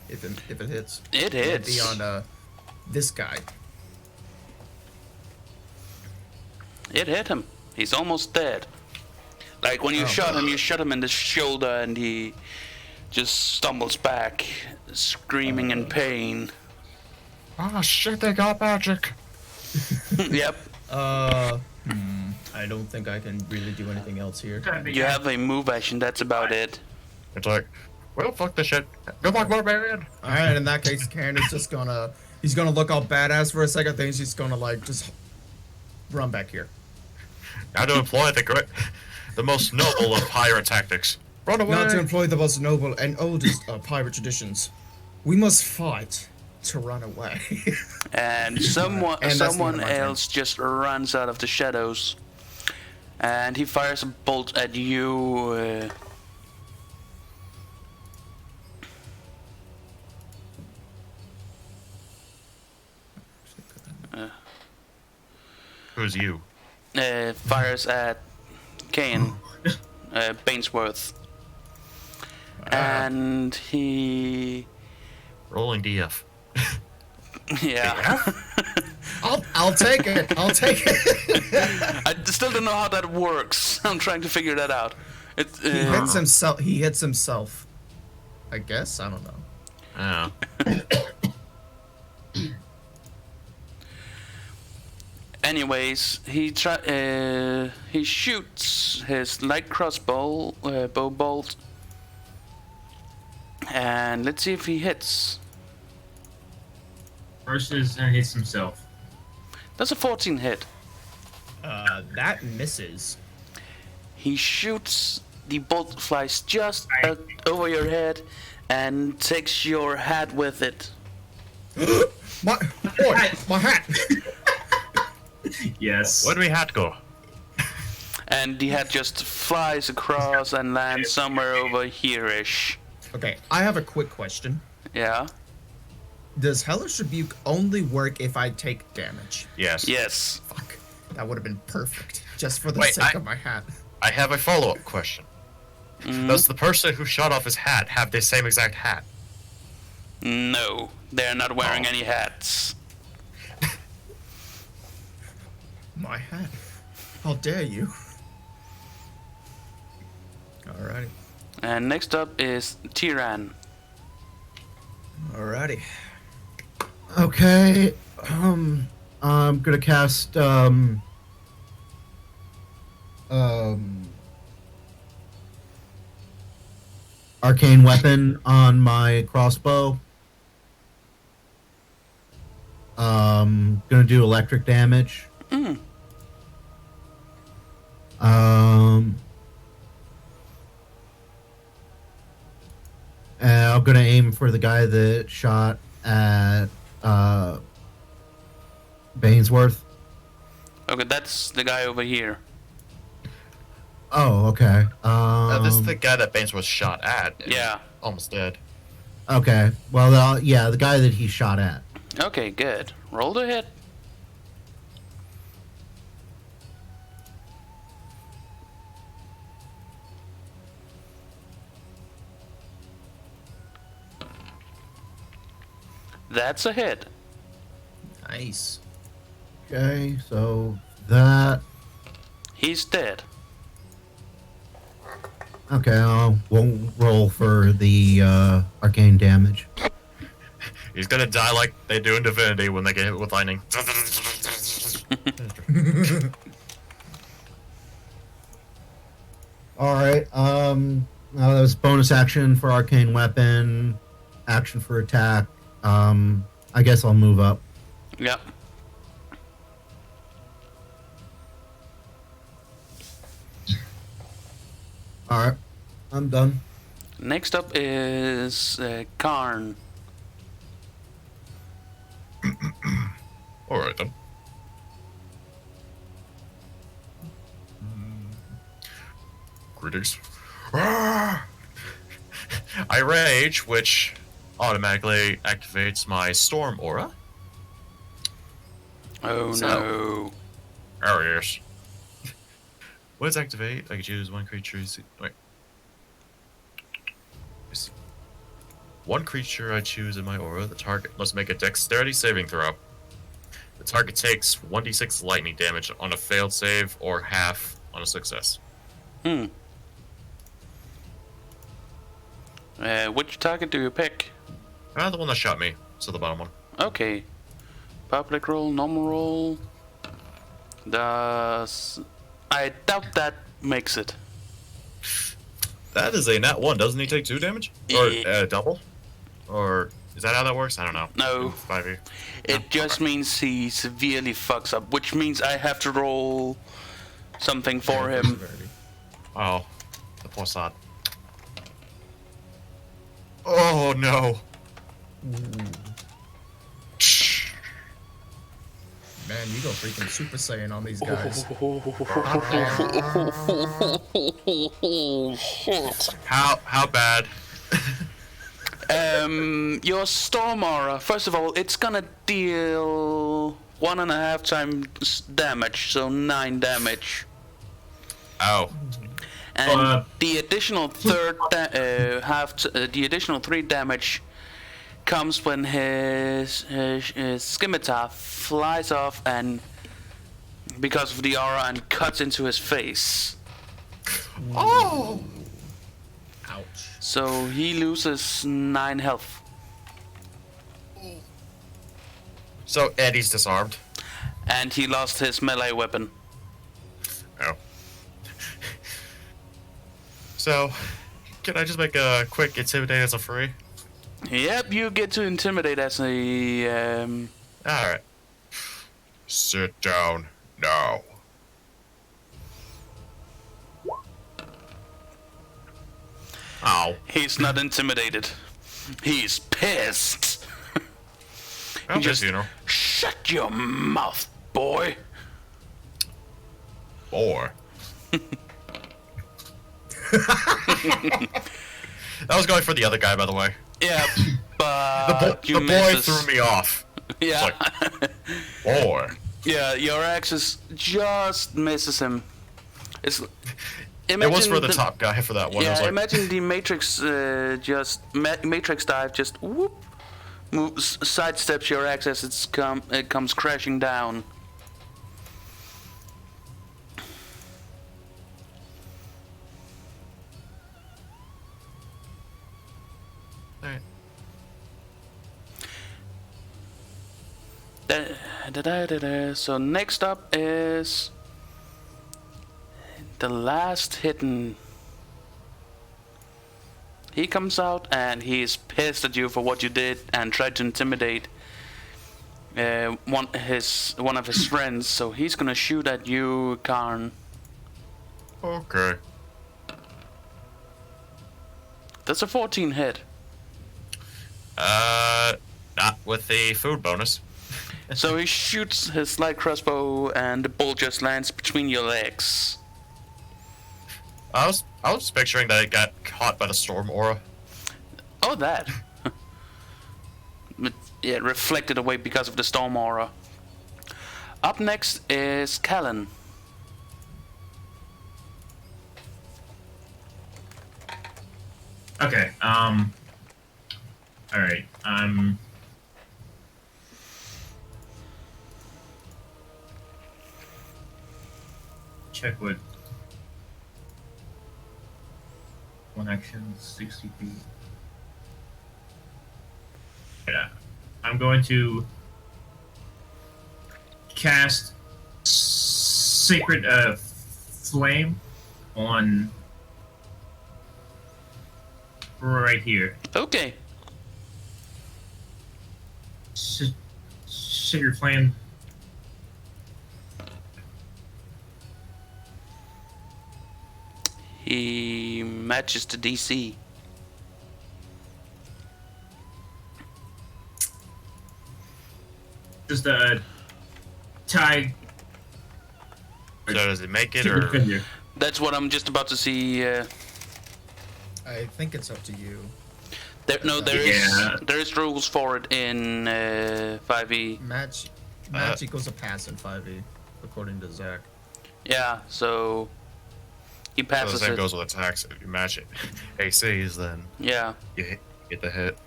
if it hits. it It'll hits. be on this guy. It hit him. He's almost dead. Like when you shot him in the shoulder and he just stumbles back, screaming in pain. Oh shit, they got magic. Yep. I don't think I can really do anything else here. You have a move action, that's about it. It's like, well, fuck this shit. Good luck, barbarian. All right, in that case, Karen is just he's gonna look all badass for a second. Then he's just gonna like just run back here. Now to employ the most noble of pirate tactics. Run away. Not to employ the most noble and oldest pirate traditions, we must fight to run away. And someone And that's the end of my turn. else just runs out of the shadows. And he fires a bolt at you. Who's you? Fires at Kane, Bainsworth. And he... Rolling DF. Yeah. I'll take it. I'll take it. I still don't know how that works. I'm trying to figure that out. He hits himself. He hits himself. I guess. I don't know. Oh. Anyways, he shoots his light crossbow bow bolt And let's see if he hits. Rushes and hits himself. That's a 14 hit. That misses. He shoots, the bolt flies just over your head and takes your hat with it. My hat. Yes. Where do we hat go? And the hat just flies across and lands somewhere over here-ish. Okay, I have a quick question. Yeah? Does Hellish Rebuke only work if I take damage? Yes. Yes. Fuck. That would have been perfect. Just for the Wait, sake of my hat. I have a follow-up question. Does the person who shot off his hat have the same exact hat? No, they're not wearing any hats. My hat. How dare you? Alrighty. And next up is Tyran. Alrighty. Okay. I'm gonna cast arcane weapon on my crossbow. Gonna do electric damage. Mm. And I'm gonna aim for the guy that shot at Bainsworth. Okay, that's the guy over here. Oh, okay. This is the guy that Baines was shot at. and Yeah. Almost dead. Okay. Well, yeah, the guy that he shot at. Okay, good. Roll the hit. That's a hit. Nice. Okay, so that. He's dead. Okay, we'll roll for the arcane damage. He's gonna die like they do in Divinity when they get hit with lightning. All right. That was bonus action for arcane weapon, action for attack. I guess I'll move up. Yep. All right, I'm done. Next up is Karn. Alright then. Greetings. I rage, which automatically activates my storm aura. Oh So- no. Oh yes. What does activate? I can choose one creature. Wait. Let's see. One creature I choose in my aura, the target must make a dexterity saving throw. The target takes 1d6 lightning damage on a failed save or half on a success. Which target do you pick? The one that shot me, so the bottom one. Okay. Public roll, normal roll. Does... I doubt that makes it. That is a nat 1. Doesn't he take 2 damage? Or Yeah. double? Or is that how that works? I don't know. No. 5e. It just means he severely fucks up, which means I have to roll something for him. Oh, the poor sod. Oh no. Man, you go freaking Super Saiyan on these guys. How bad? Your Storm Aura, first of all, it's gonna deal 1.5 times damage, so 9 damage. Oh. And the additional the additional 3 damage comes when his scimitar flies off and because of the aura and cuts into his face. Oh. Ouch. So he loses 9 health. So Eddie's disarmed. And he lost his melee weapon. Oh. So, Can I just make a quick intimidate as a free? Yep, you get to intimidate as a. Alright. Sit down now. Ow. He's not intimidated. He's pissed. Well, just- you know. Shut your mouth, boy. Or. That was going for the other guy, by the way. Yeah, The, but you the boy misses. threw me off. Yeah, Or. yeah. Your axe just misses him. It's. It was for the top guy for that one. It Yeah, was like, imagine the Matrix Matrix dive just whoop, moves, sidesteps your axe as it comes crashing down. Alright. So next up is the last hidden. He comes out and he's pissed at you for what you did and tried to intimidate one of his friends. So he's gonna shoot at you, Karn. Okay. That's a 14 hit. Not with the food bonus. So he shoots his light crossbow and the bolt just lands between your legs. I was picturing that it got caught by the storm aura. Oh, that. But, yeah, reflected away because of the storm aura. Up next is Callan. Okay. All right. Check what. One action, 60 feet. Yeah. I'm going to cast Sacred Flame on right here. Okay. Sacred Flame. He matches the DC. Just tie. So does it make it Sacred or? Finger. That's what I'm just about to see. I think it's up to you. There Yeah. is rules for it in 5e. Match equals a pass in 5e, according to Zach. Yeah, so he So the passes same it. goes with attacks. If you match it ACs, then Yeah. you get the hit.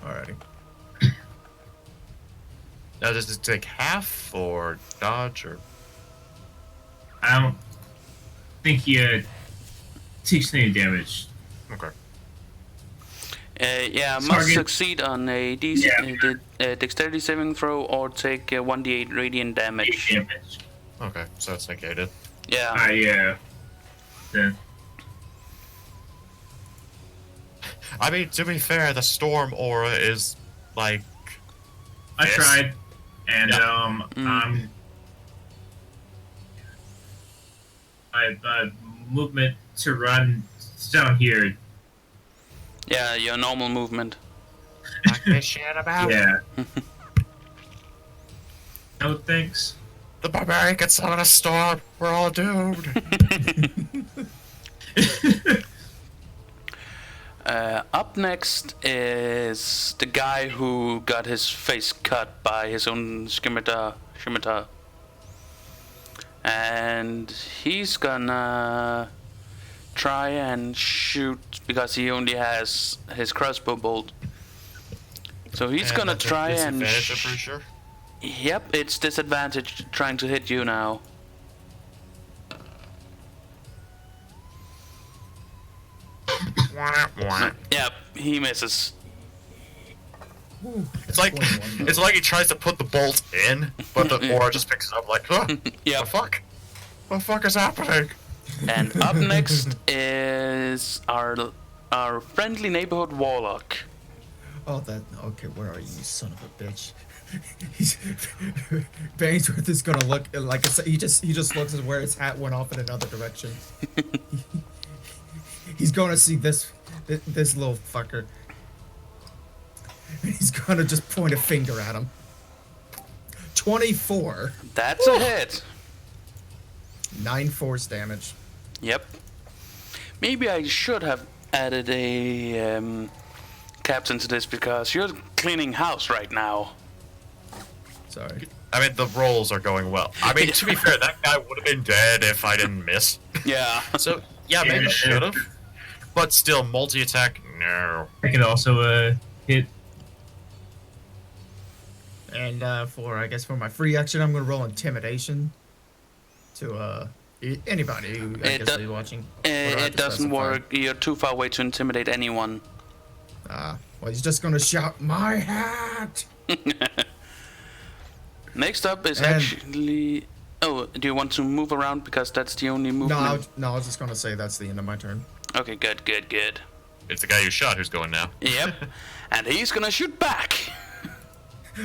Alrighty. Now, does it take half or dodge or? I don't think he takes any damage. Okay. Yeah, must Target- succeed on a DC, Yeah. dexterity saving throw or take 1d8 radiant damage. Damage. Okay, so it's negated. Yeah. Yeah. Then I mean, to be fair, the storm aura is like I Yes. tried, and Mm. my movement to run down here. Yeah, your normal movement. knock this shit about. Yeah. No thanks. The barbarian can summon a storm. We're all doomed. Up next is the guy who got his face cut by his own scimitar. And he's gonna try and shoot because he only has his crossbow bolt. So he's And gonna that's a try and. disadvantage, I'm pretty sure. Yep, it's disadvantage trying to hit you now. Wah, wah. Yep, he misses. It's like he tries to put the bolt in, but the aura just picks it up like, huh? Yep. The fuck? What the fuck is happening? And up next is our friendly neighborhood warlock. Oh, that. Okay, where are you, son of a bitch? He's Bangsworth is gonna look like he just looks at where his hat went off in another direction. He's gonna see this little fucker, and he's gonna just point a finger at him. 24. That's a hit. 9 force damage. Yep. Maybe I should have added a captain to this because you're cleaning house right now. Sorry. I mean, the rolls are going well. I mean, to be fair, that guy would have been dead if I didn't miss. Yeah. So, yeah, maybe should have. But still, multi-attack, no. I could also hit. And for my free action, I'm gonna roll intimidation to anybody who I guess is watching. Or do I have It to doesn't specify? work. You're too far away to intimidate anyone. Well, he's just gonna shout, "My hat!" Next up is And- actually. Oh, do you want to move around because that's the only movement? No, I was just gonna say that's the end of my turn. Okay, good. It's the guy you shot who's going now. Yep. And he's gonna shoot back.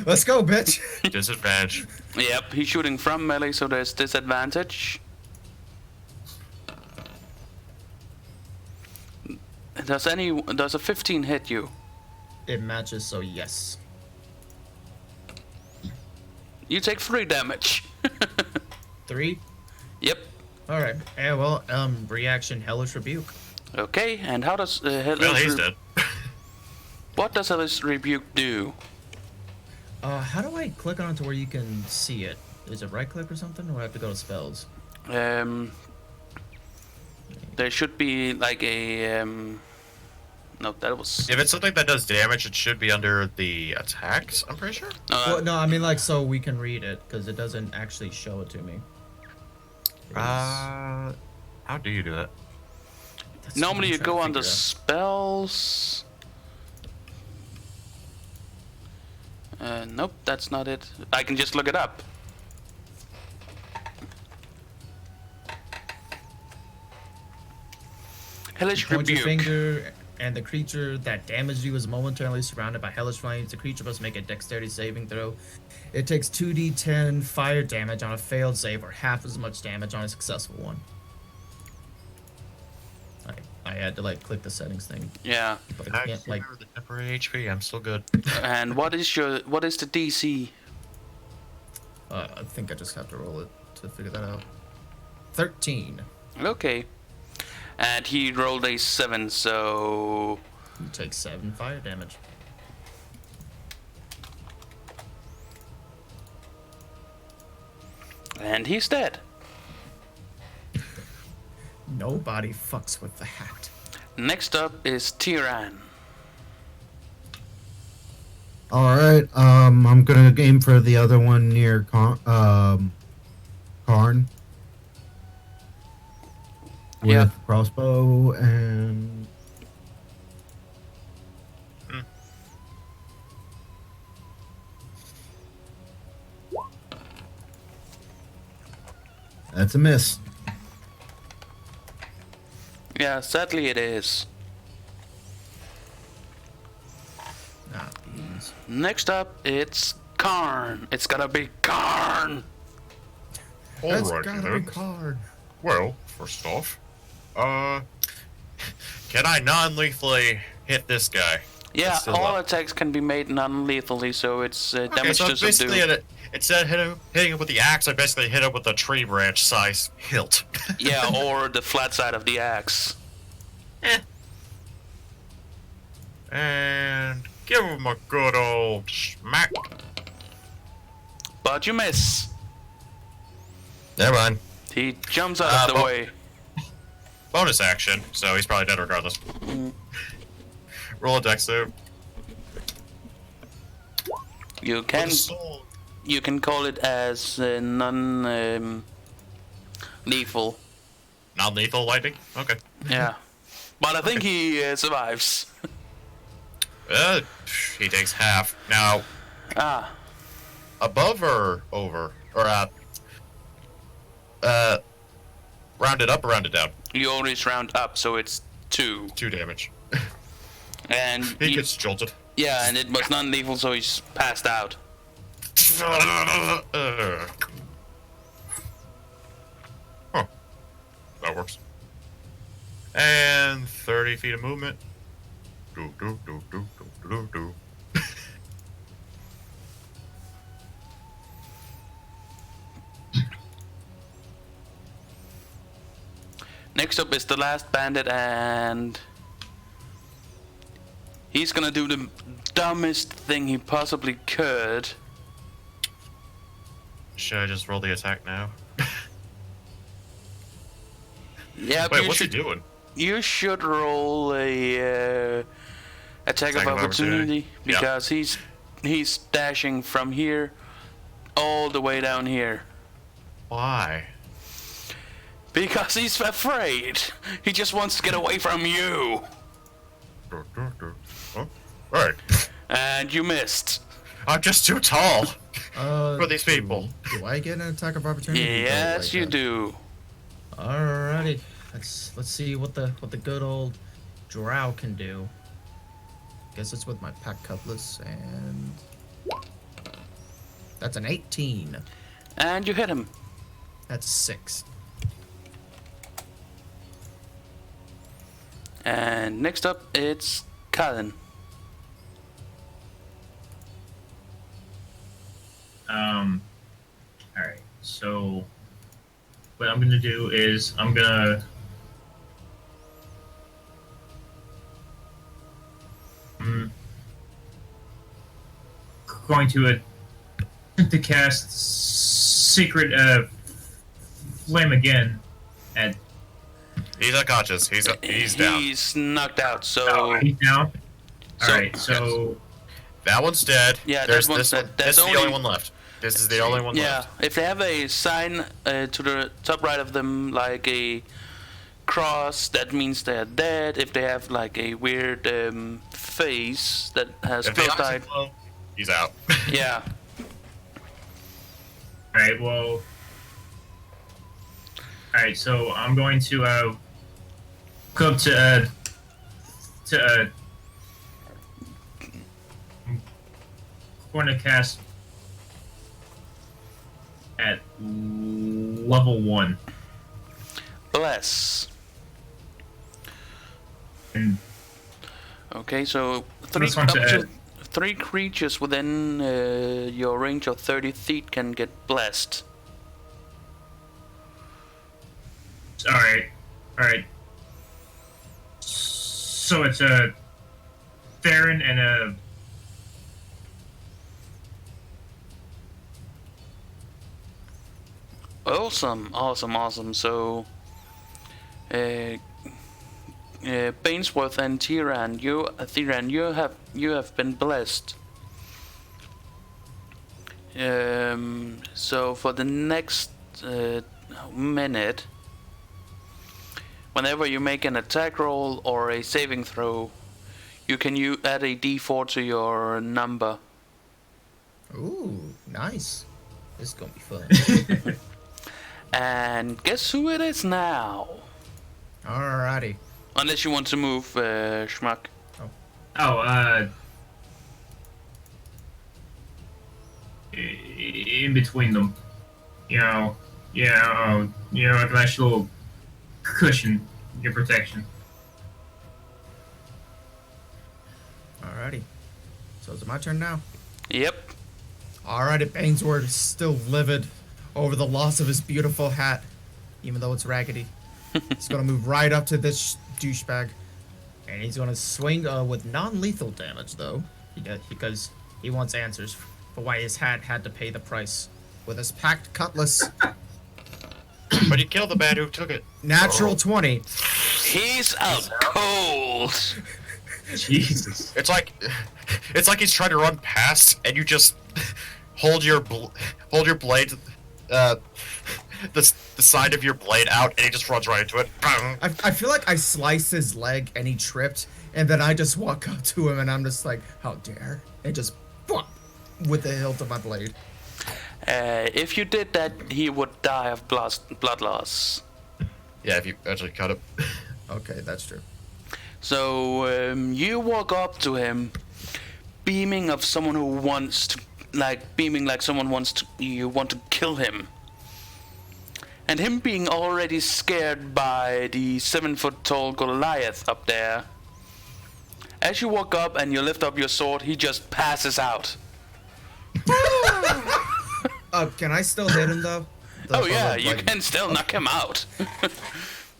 Let's go, bitch. Disadvantage. Yep, he's shooting from melee, so there's disadvantage. Does a 15 hit you? It matches, so yes. You take 3 damage. 3. Yep. All right. Yeah. Well, reaction, hellish rebuke. Okay, and how does Well, he's dead. What does Hellish Rebuke do? How do I click on it to where you can see it? Is it right click or something, or I have to go to spells? There should be like a no, that was If it's something that does damage, it should be under the attacks, I'm pretty sure. Well, no, I mean like so we can read it because it doesn't actually show it to me. How do you do that? That's what normally I'm you trying go to under figure out. spells. Nope, that's not it. I can just look it up. Hellish Point your Rebuke. finger, and the creature that damaged you is momentarily surrounded by hellish flames. The creature must make a dexterity saving throw. It takes 2d10 fire damage on a failed save, or half as much damage on a successful one. I had to like click the settings thing, Yeah. but I can't like. Remember the temporary HP, I'm still good. And what is the DC? I think I just have to roll it to figure that out. 13. Okay. And he rolled a 7, so You take 7 fire damage. and he's dead. Nobody fucks with the hat. Next up is Tyran. All right. I'm gonna aim for the other one near Karn. With Yeah. crossbow and. That's a miss. Yeah, sadly it is. Ah, please. Next up, it's Karn. It's gotta be Karn. That's Alright, gotta then. be card. Well, first off, can I non-lethally hit this guy? Yeah, It's still all up. attacks can be made non-lethally, so it's Okay, damage so to basically, subdue. instead of hitting him with the axe, I basically hit him with a tree branch size hilt. Yeah, or the flat side of the axe. And give him a good old smack. But you miss. Never mind. He jumps out of the well- way. Bonus action, so he's probably dead regardless. Roll a dex save. You With can a soul. you can call it as non lethal. Non-lethal lightning? Okay. Yeah, but I think he survives. He takes half. Now, Ah, round it up or round it down? You always round up, so it's 2. 2 damage. And He you- gets jolted. yeah, and it was non-lethal, so he's passed out. Huh. That works. And 30 feet of movement. Do, do, do, do, do, do, do. Next up is the last bandit, and he's gonna do the dumbest thing he possibly could. Should I just roll the attack now? Yeah, Wait, you what's should, he doing? You should roll a attack of opportunity Yeah. because he's dashing from here all the way down here. Why? Because he's afraid. He just wants to get away from you. Do, do, do. Oh, alright. And you missed. I'm just too tall for these people. Do I get an attack of opportunity? Yes, you do. Alrighty, let's see what the good old drow can do. Guess it's with my pack cutlass, and that's an 18. And you hit him. That's 6. And next up, it's Colin. Alright, so what I'm gonna do is I'm gonna going to attempt to cast Secret Flame again at He's unconscious. He's down. He's knocked out, so... oh, he's down. So- Alright, so That one's dead. Yeah, There's that one's this dead. one. There's This is the only- only one left. This is the only one Yeah, left. if they have a sign to the top right of them, like a cross, that means they're dead. If they have like a weird face that has If the closed eyes eye, are closed, he's out. yeah. alright, well alright, so I'm going to go up to I'm going to cast at level 1 Bless. and Okay, so three, This one's up to to 3 creatures within your range of 30 feet can get blessed. alright. So it's a Theron and a Awesome. So, Bainsworth and Tyran, you have been blessed. So for the next minute, whenever you make an attack roll or a saving throw, you can add a d4 to your number. Ooh, nice. This is gonna be fun. And guess who it is now? Alrighty. Unless you want to move, Schmuck. in between them, like a nice little cushion, your protection. Alrighty. So is it my turn now? Yep. Alrighty, Bainsworth is still livid over the loss of his beautiful hat, even though it's raggedy. He's gonna move right up to this douchebag, and he's gonna swing with non-lethal damage though, because he wants answers for why his hat had to pay the price with his packed cutlass. But he killed the man who took it. Natural 20. He's out cold. Jesus. It's like he's trying to run past, and you just hold your blade, the side of your blade out, and he just runs right into it. I feel like I sliced his leg and he tripped, and then I just walk up to him and I'm just like, how dare? And just whoop, with the hilt of my blade. If you did that, he would die of blood loss. Yeah, if you actually cut it. Okay, that's true. So you walk up to him, beaming of someone who wants to, beaming like someone you want to kill him. And him being already scared by the 7-foot-tall Goliath up there. As you walk up and you lift up your sword, he just passes out. Can I still hit him though? Oh yeah, you can still knock him out.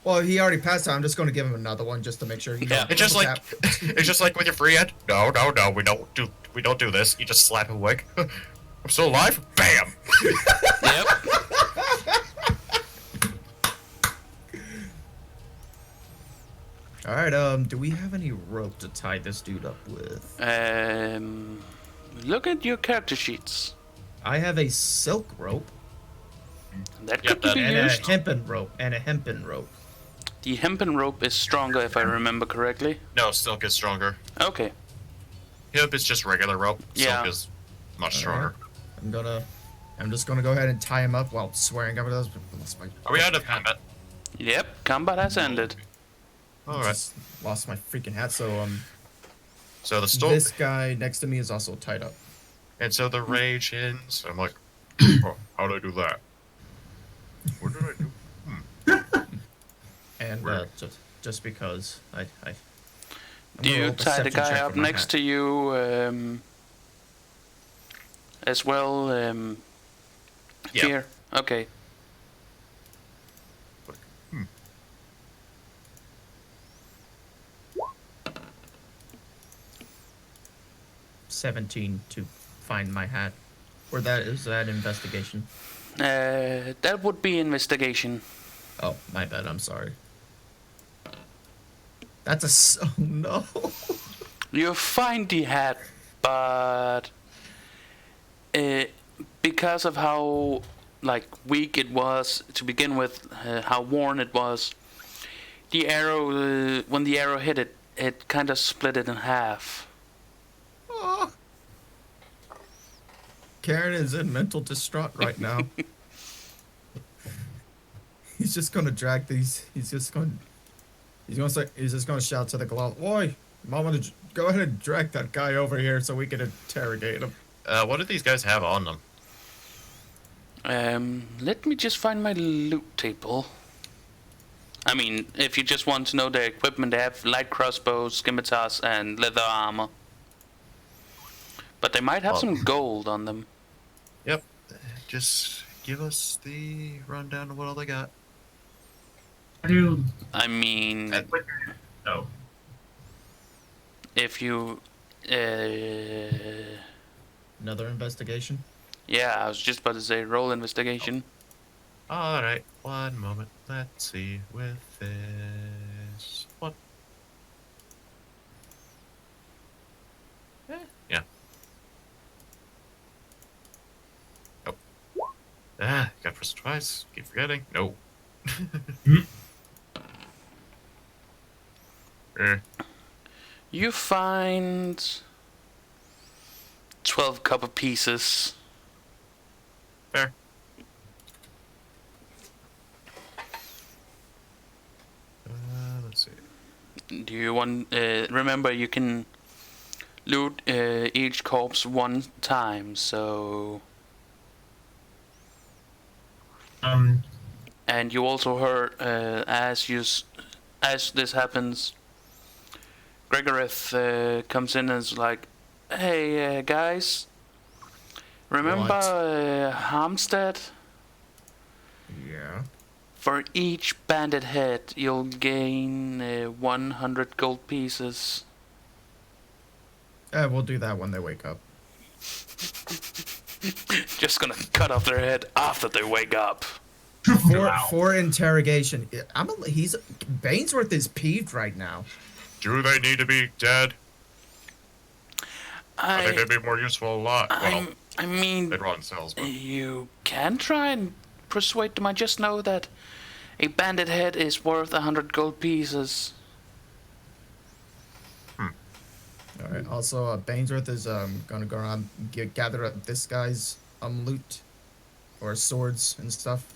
Well, he already passed out. I'm just going to give him another one just to make sure he. Yeah. It's just like it's just like with your free hand. No, we don't do this. You just slap him awake. I'm still alive. Bam. Yep. All right. Do we have any rope to tie this dude up with? Look at your character sheets. I have a silk rope That Yep, could be and a used. hempen rope and a hempen rope. The hempen rope is stronger, if I remember correctly. No, silk is stronger. Okay. Hemp is just regular rope. Yeah. Silk is much stronger. I'm just gonna go ahead and tie him up while swearing over those. Are we out of combat? Yep, combat has ended. All right. Just lost my freaking hat. So So the storm this guy next to me is also tied up. and so the rage ends. I'm like, oh, how did I do that? What did I do? And Where? just because I Do you tie the guy up next to you as well? Yeah. Here? Okay. Hmm. $17 to find my hat. Or that is that investigation? That would be investigation. Oh, my bad. I'm sorry. That's oh no. You find the hat, but because of how weak it was to begin with, how worn it was, the arrow when the arrow hit it, it kind of split it in half. Oh. Karen is in mental distraught right now. He's just gonna drag these. He's just gonna shout to the glove. Oi, Mama, go ahead and drag that guy over here so we can interrogate him. What do these guys have on them? Let me just find my loot table. I mean, if you just want to know their equipment, they have light crossbows, scimitars, and leather armor. But they might have some gold on them. Yep. Just give us the rundown of what all they got. How do you? I mean, Oh, if you, Another investigation. yeah, I was just about to say roll investigation. All right. One moment. Let's see with this. What? Yeah. Nope. Got pressed twice. Keep forgetting. No. You find 12 copper pieces. Fair. Let's see. Do you want? Remember, you can loot each corpse one time. So, and you also heard as this happens, Gregorith comes in and is like, "Hey guys, remember Harmstead? Yeah. For each bandit head, you'll gain 100 gold pieces." We'll do that when they wake up. Just gonna cut off their head after they wake up. For interrogation. He's Bainsworth is peeved right now. Do they need to be dead? I think I they'd be more useful a lot. Well, mean, they'd run cells, but you can try and persuade them. I just know that a bandit head is worth 100 gold pieces. All right. Also, Bainsworth is gonna go around gather up this guy's loot or swords and stuff.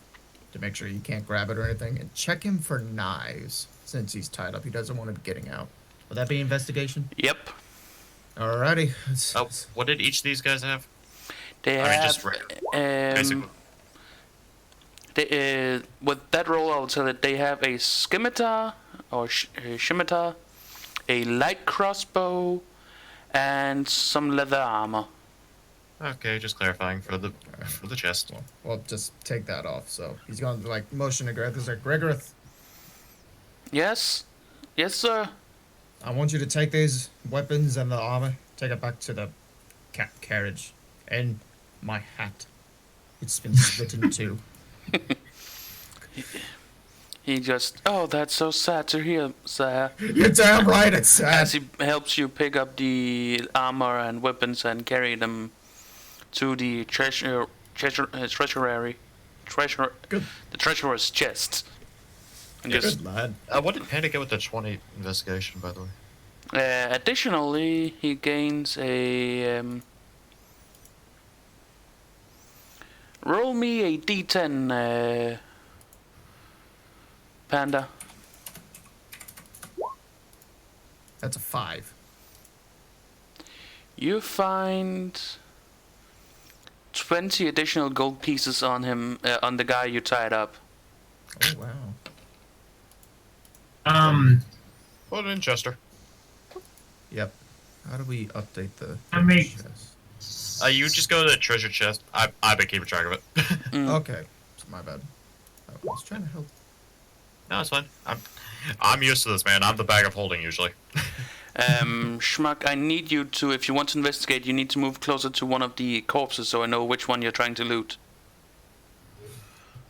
to make sure he can't grab it or anything, and check him for knives since he's tied up. He doesn't want to be getting out. Would that be investigation? Yep. Alrighty. Oh, what did each of these guys have? They I mean, have. just basically. With that roll, I'll tell it they have a scimitar or scimitar, a light crossbow, and some leather armor. Okay, just clarifying for the chest. Well, just take that off. So he's going to like motion to Gregory. He's like, Gregorith, Yes, yes, sir. I want you to take these weapons and the armor, take it back to the carriage, and my hat. It's been split in two. He just. Oh, that's so sad to hear, sir. You're damn right, it's sad. As he helps you pick up the armor and weapons and carry them to the treasury, Good. the treasurer's chest. And just Good lad. What did Panda get with the 20 investigation, by the way? additionally, he gains a. Roll me a d10, Panda. That's a 5. You find 20 additional gold pieces on him, on the guy you tied up. Oh wow. Put it in Chester. Yep. How do we update the I make- chest? You just go to the treasure chest. I've been keeping track of it. Mm. Okay. It's my bad. I was trying to help. No, it's fine. I'm used to this, man. I'm the bag of holding usually. Schmuck, I need you to, if you want to investigate, you need to move closer to one of the corpses so I know which one you're trying to loot.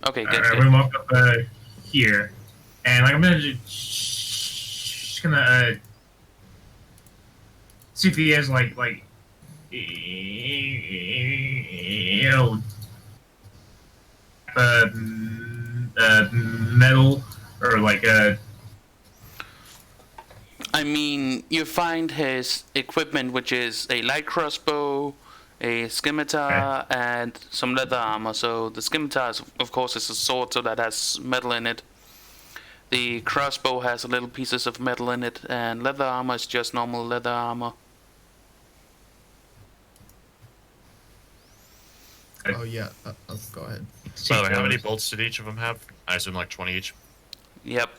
Okay, good. I'm good. gonna walk up here, and like I'm gonna just gonna see if he has like you know metal or like a. I mean, you find his equipment, which is a light crossbow, a scimitar, and some leather armor. So the scimitar, of course, is a sword, so that has metal in it. The crossbow has little pieces of metal in it, and leather armor is just normal leather armor. Oh yeah. Go ahead. By the way, how many bolts did each of them have? I assume like 20 each. Yep.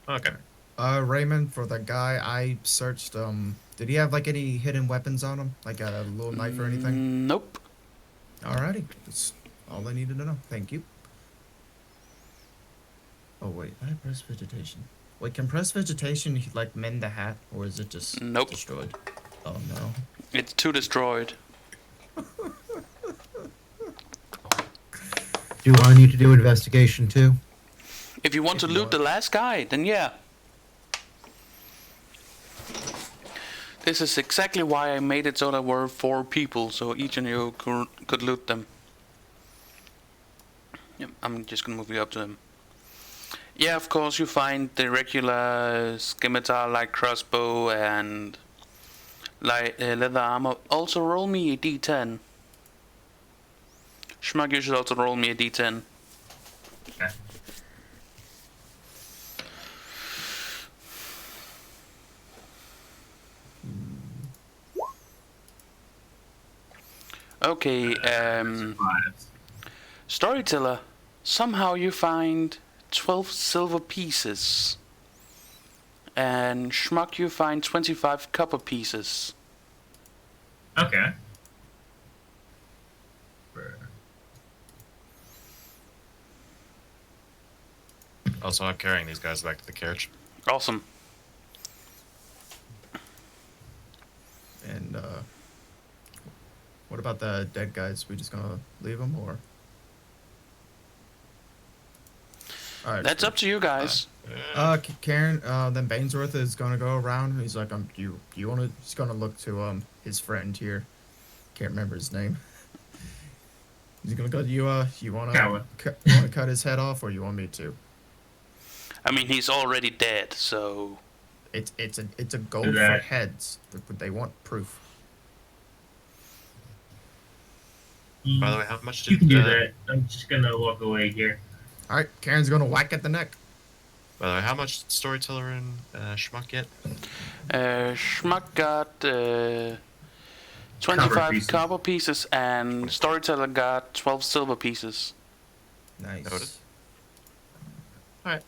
Okay. Raymond, for the guy I searched, did he have like any hidden weapons on him? Like a little knife or anything? Nope. Alrighty. That's all I needed to know. Thank you. Oh wait, I press vegetation. Wait, can press vegetation like mend the hat, or is it just Nope. destroyed? Oh no. It's too destroyed. Do I need to do investigation too? If you want to If you loot want. the last guy, then yeah. This is exactly why I made it so there were 4 people, so each of you could loot them. Yep, I'm just gonna move you up to him. Yeah, of course you find the regular scimitar, light crossbow, and light leather armor. Also roll me a d10. Schmuck, you should also roll me a d10. Okay. Okay, Storyteller, somehow you find 12 silver pieces. And Schmuck, you find 25 copper pieces. Okay. Also, I'm carrying these guys back to the carriage. Awesome. And what about the dead guys? We just gonna leave them, or? All right. That's up to you guys. Karen. Then Bainsworth is gonna go around. He's like, you wanna? He's gonna look to his friend here. Can't remember his name. He's gonna go. You wanna Coward. you wanna cut his head off, or you want me to? I mean, he's already dead, so... It's a goal Do for that. heads. They want proof. By the way, how much You did can do that. I'm just gonna walk away here. All right, Karen's gonna whack at the neck. By the way, how much did Storyteller and Schmuck get? Schmuck got 25 copper pieces, and Storyteller got 12 silver pieces. Nice. Noted. Alright.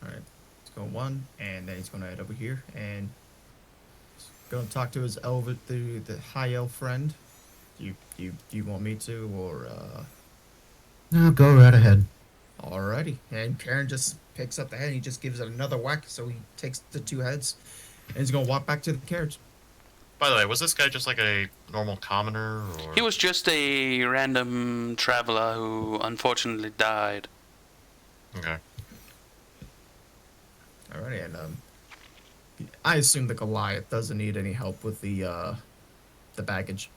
Alright. Let's go 1, and then he's gonna head over here and he's gonna talk to his the high elf friend. Do you want me to, or No, go right ahead. Alrighty. And Karen just picks up the head and he just gives it another whack, so he takes the 2 heads and he's gonna walk back to the carriage. By the way, was this guy just like a normal commoner, or? He was just a random traveler who unfortunately died. Okay. Alrighty, and I assume the Goliath doesn't need any help with the baggage.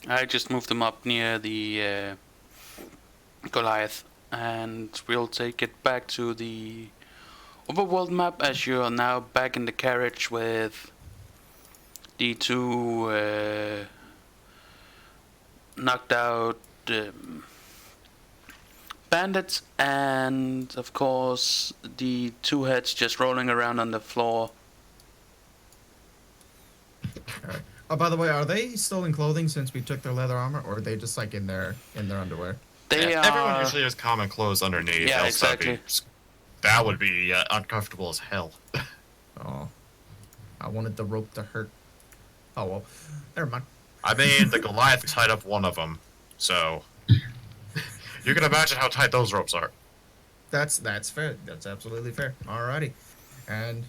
I just moved them up near the Goliath, and we'll take it back to the overworld map as you are now back in the carriage with the 2 knocked out bandits, and of course the 2 heads just rolling around on the floor. Alright. Oh, by the way, are they still in clothing since we took their leather armor, or are they just like in their underwear? They Yeah, are. everyone usually has common clothes underneath. Yeah, else that'd be- exactly. that would be uncomfortable as hell. Oh, I wanted the rope to hurt. Oh well, never mind. I mean, the Goliath tied up one of them, so you can imagine how tight those ropes are. That's fair. That's absolutely fair. Alrighty, and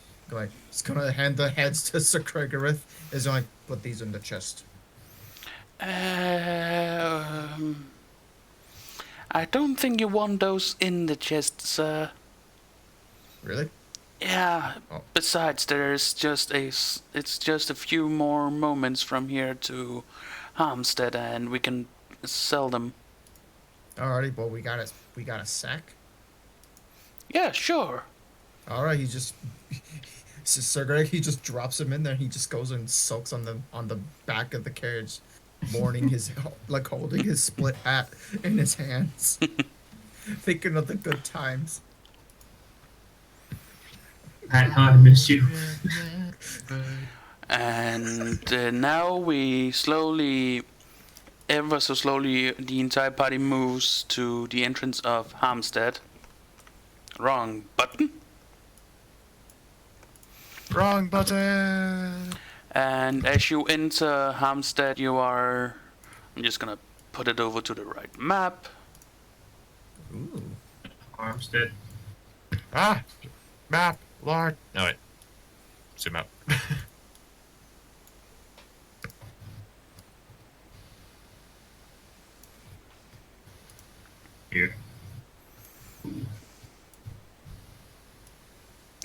he's gonna hand the heads to Sir Gregorith. He's gonna put these in the chest. I don't think you want those in the chest, sir. Really? Yeah. Oh. Besides, it's just a few more moments from here to Harmstead, and we can sell them. Alrighty. Well, we got a sack. Yeah, sure. All right. He just Sir Greg. He just drops him in there. He just goes and soaks on the back of the carriage, mourning his holding his split hat in his hands, thinking of the good times. Pat, how I miss you. And now we slowly, ever so slowly, the entire party moves to the entrance of Harmstead. Wrong button. Wrong button. And as you enter Harmstead, you are. I'm just gonna put it over to the right map. Ooh. Armstead. Ah, map, Lord. No wait. Zoom out. Here.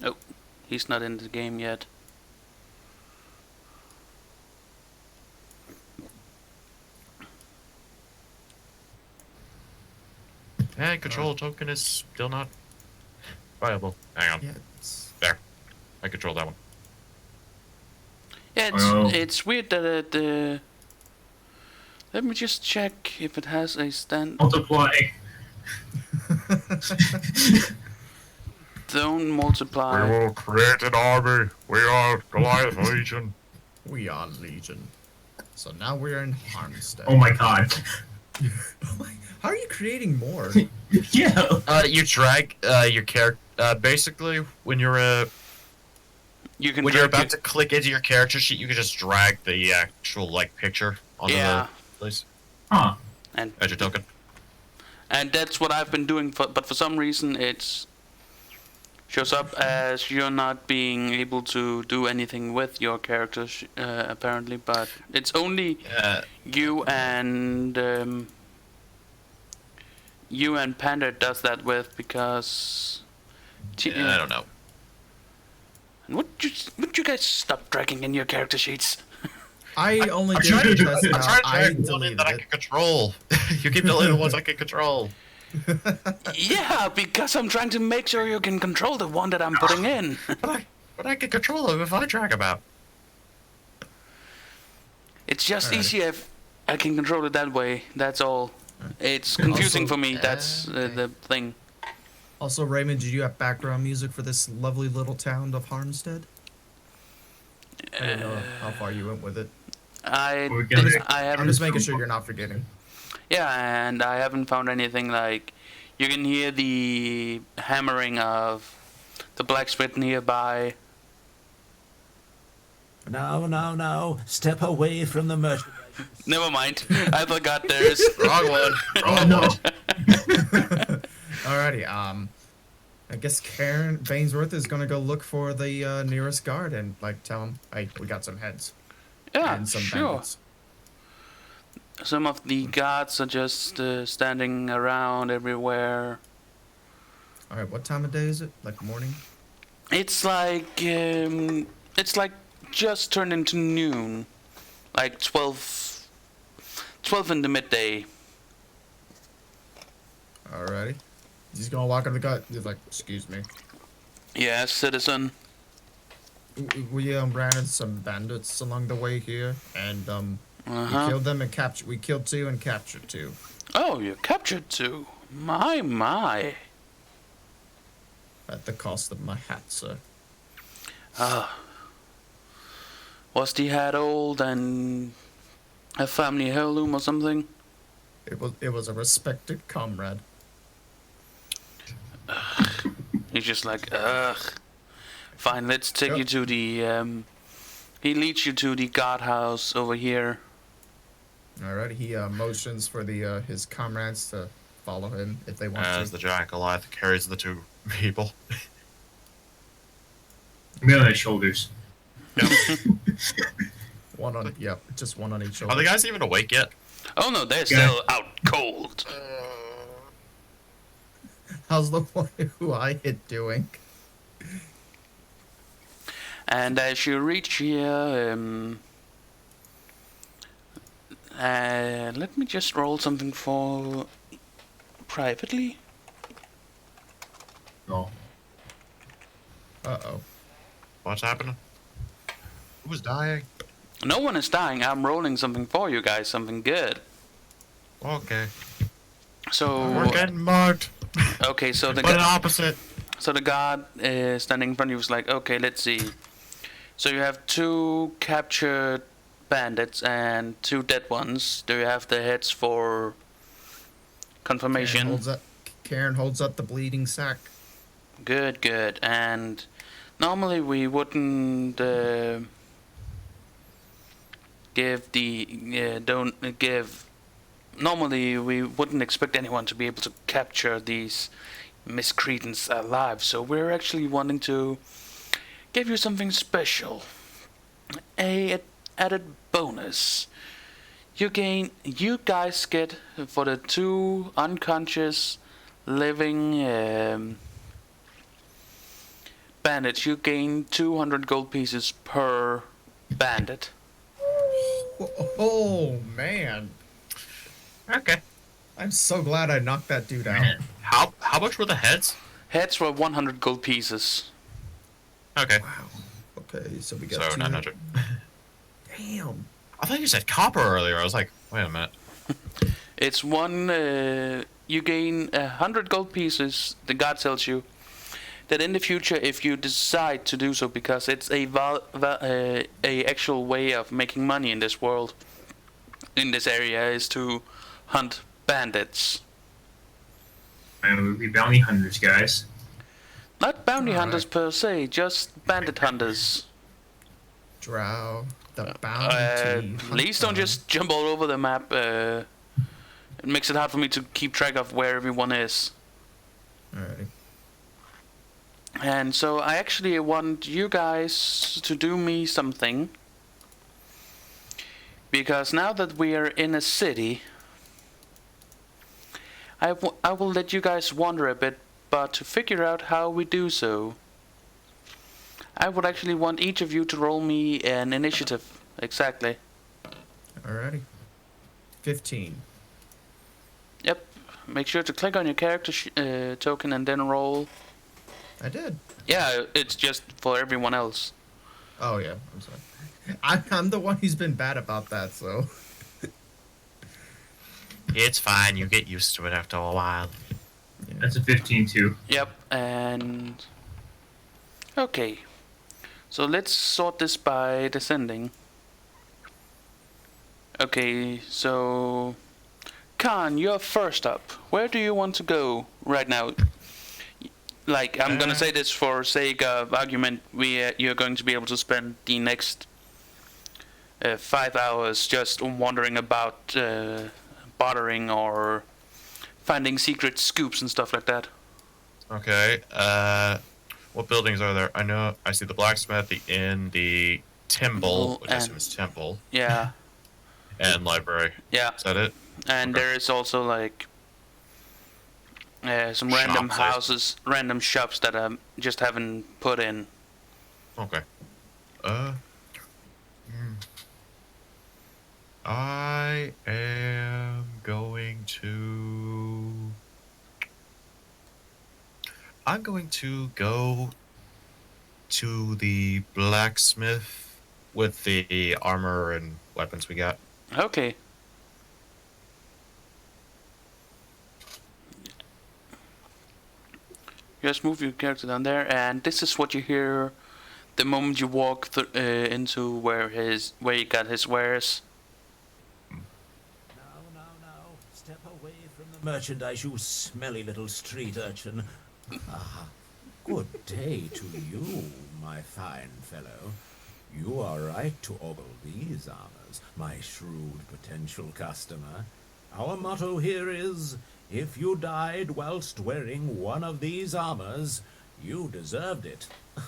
Oh, he's not in the game yet. And control token is still not viable. Hang on. Yeah. It's, There. I control that one. Yeah, Well- it's weird that it. Let me just check if it has a stand. Multiply. Don't multiply. will create an army. We are Goliath Legion. we are Legion. So now we're in Harmstead. Oh my god. How are you creating more? Yeah. You drag your character. Basically, when you're You can when you're drag about to click into your character sheet, you can just drag the actual picture onto Yeah. the place Huh. and as your token. And that's what I've been doing, but for some reason it's shows up as you're not being able to do anything with your character, apparently. But it's only you and Panda does that with, because I don't know. Would you guys stop dragging in your character sheets? I only I'm did trying it to because I'm trying to I drag one in deleted that I it. can control. You keep deleting the ones I can control. Yeah, because I'm trying to make sure you can control the one that I'm putting in. But I can control them if I drag them out. It's just Alright. easier if I can control it that way. That's all. It's confusing Also- for me. That's the thing. Also, Raymond, did you have background music for this lovely little town of Harmstead? I don't know how far you went with it. We're gonna- I I'm haven't. just making sure you're not forgetting. Yeah, and I haven't found anything like. You can hear the hammering of the blacksmith nearby. No. Step away from the merchant. Never mind. I forgot there's. Wrong one. Oh Wrong no! one. Alrighty, I guess Karen Bainsworth is gonna go look for the nearest guard and like tell him, hey, we got some heads Yeah, and some sure. bandits. Some of the guards are just standing around everywhere. Alright, what time of day is it? Like morning? It's like just turned into noon, like 12 in the midday. Alrighty. He's gonna walk up to the guy. He's like, excuse me. Yes, citizen. We ran into some bandits along the way here, and we Uh-huh. killed them and captured. We killed 2 and captured 2. Oh, you captured 2. My. At the cost of my hat, sir. Was the hat old and a family heirloom or something? It was a respected comrade. He's just like, ugh. Fine, let's take Yep. you to the, he leads you to the guardhouse over here. Alright, he motions for the his comrades to follow him if they want As to. the giant Goliath carries the 2 people. Melee on his shoulders. One on, yep, just one on each Are shoulder. the guys even awake yet? Oh no, they're Yeah. still out cold. How's the one who I hit doing? And as you reach here, let me just roll something for privately. No. Uh-oh. What's happening? Who's dying? No one is dying. I'm rolling something for you guys, something good. Okay. So We're getting mugged. okay, so the But opposite. so the guard standing in front of you was like, okay, let's see. So you have 2 captured bandits and 2 dead ones. Do you have the heads for confirmation? Karen holds up the bleeding sack. Good. And normally we wouldn't Normally we wouldn't expect anyone to be able to capture these miscreants alive. So we're actually wanting to give you something special. A added bonus. You guys get for the 2 unconscious living bandits, you gain 200 gold pieces per bandit. Oh, man. Okay. I'm so glad I knocked that dude out. How much were the heads? Heads were 100 gold pieces. Okay. Wow. Okay, so we got So 200. 900. Damn. I thought you said copper earlier. I was like, wait a minute. It's one. You gain 100 gold pieces. The god tells you that in the future, if you decide to do so, because it's a actual way of making money in this world, in this area, is to hunt bandits. And we'll be bounty hunters, guys. Not bounty Alright. hunters per se, just bandit hunters. Drow. The bounty. Please don't hunter. just jump all over the map. It makes it hard for me to keep track of where everyone is. Alrighty. And so I actually want you guys to do me something. Because now that we are in a city, I will let you guys wander a bit, but to figure out how we do so, I would actually want each of you to roll me an initiative. Exactly. Alrighty. 15. Yep. Make sure to click on your character token and then roll. I did. Yeah, it's just for everyone else. Oh, yeah. I'm sorry. I'm the one who's been bad about that, so. It's fine. You get used to it after a while. That's a 15 too. Yep, and okay. So let's sort this by descending. Okay, so Khan, you're first up. Where do you want to go right now? Like, I'm gonna say this for sake of argument. You're going to be able to spend the next 5 hours just wandering about, bartering or finding secret scoops and stuff like that. Okay. What buildings are there? I see the blacksmith, the inn, the temple, which I assume is temple, Yeah, and library. yeah. Is that it? And Okay. there is also like some random Shops, eh? houses, random shops that I just haven't put in. Okay. I am going to. I'm going to go to the blacksmith with the armor and weapons we got. Okay. Just move your character down there, and this is what you hear the moment you walk into where he got his wares. Now. Step away from the merchandise, you smelly little street urchin. Ah, good day to you, my fine fellow. You are right to ogle these armors, my shrewd potential customer. Our motto here is, if you died whilst wearing one of these armors, you deserved it. We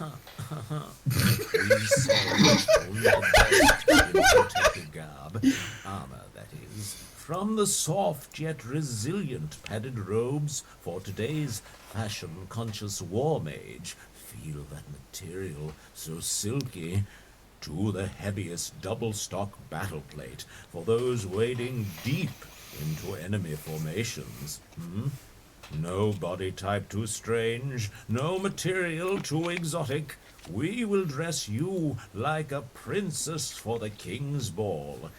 sell only the best in protected garb, armor that is, from the soft yet resilient padded robes for today's fashion-conscious war mage. Feel that material so silky, to the heaviest double-stock battle plate for those wading deep into enemy formations. No body type too strange, no material too exotic. We will dress you like a princess for the king's ball.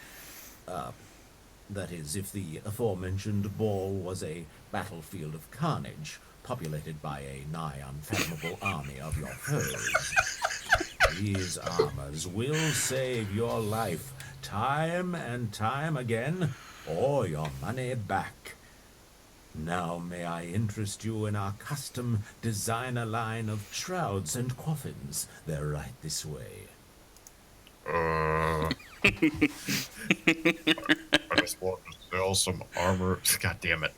That is, if the aforementioned ball was a battlefield of carnage, populated by a nigh unfathomable army of your foes. These armors will save your life time and time again, or your money back. Now may I interest you in our custom designer line of shrouds and coffins. They're right this way. I just want to sell some armor. God damn it!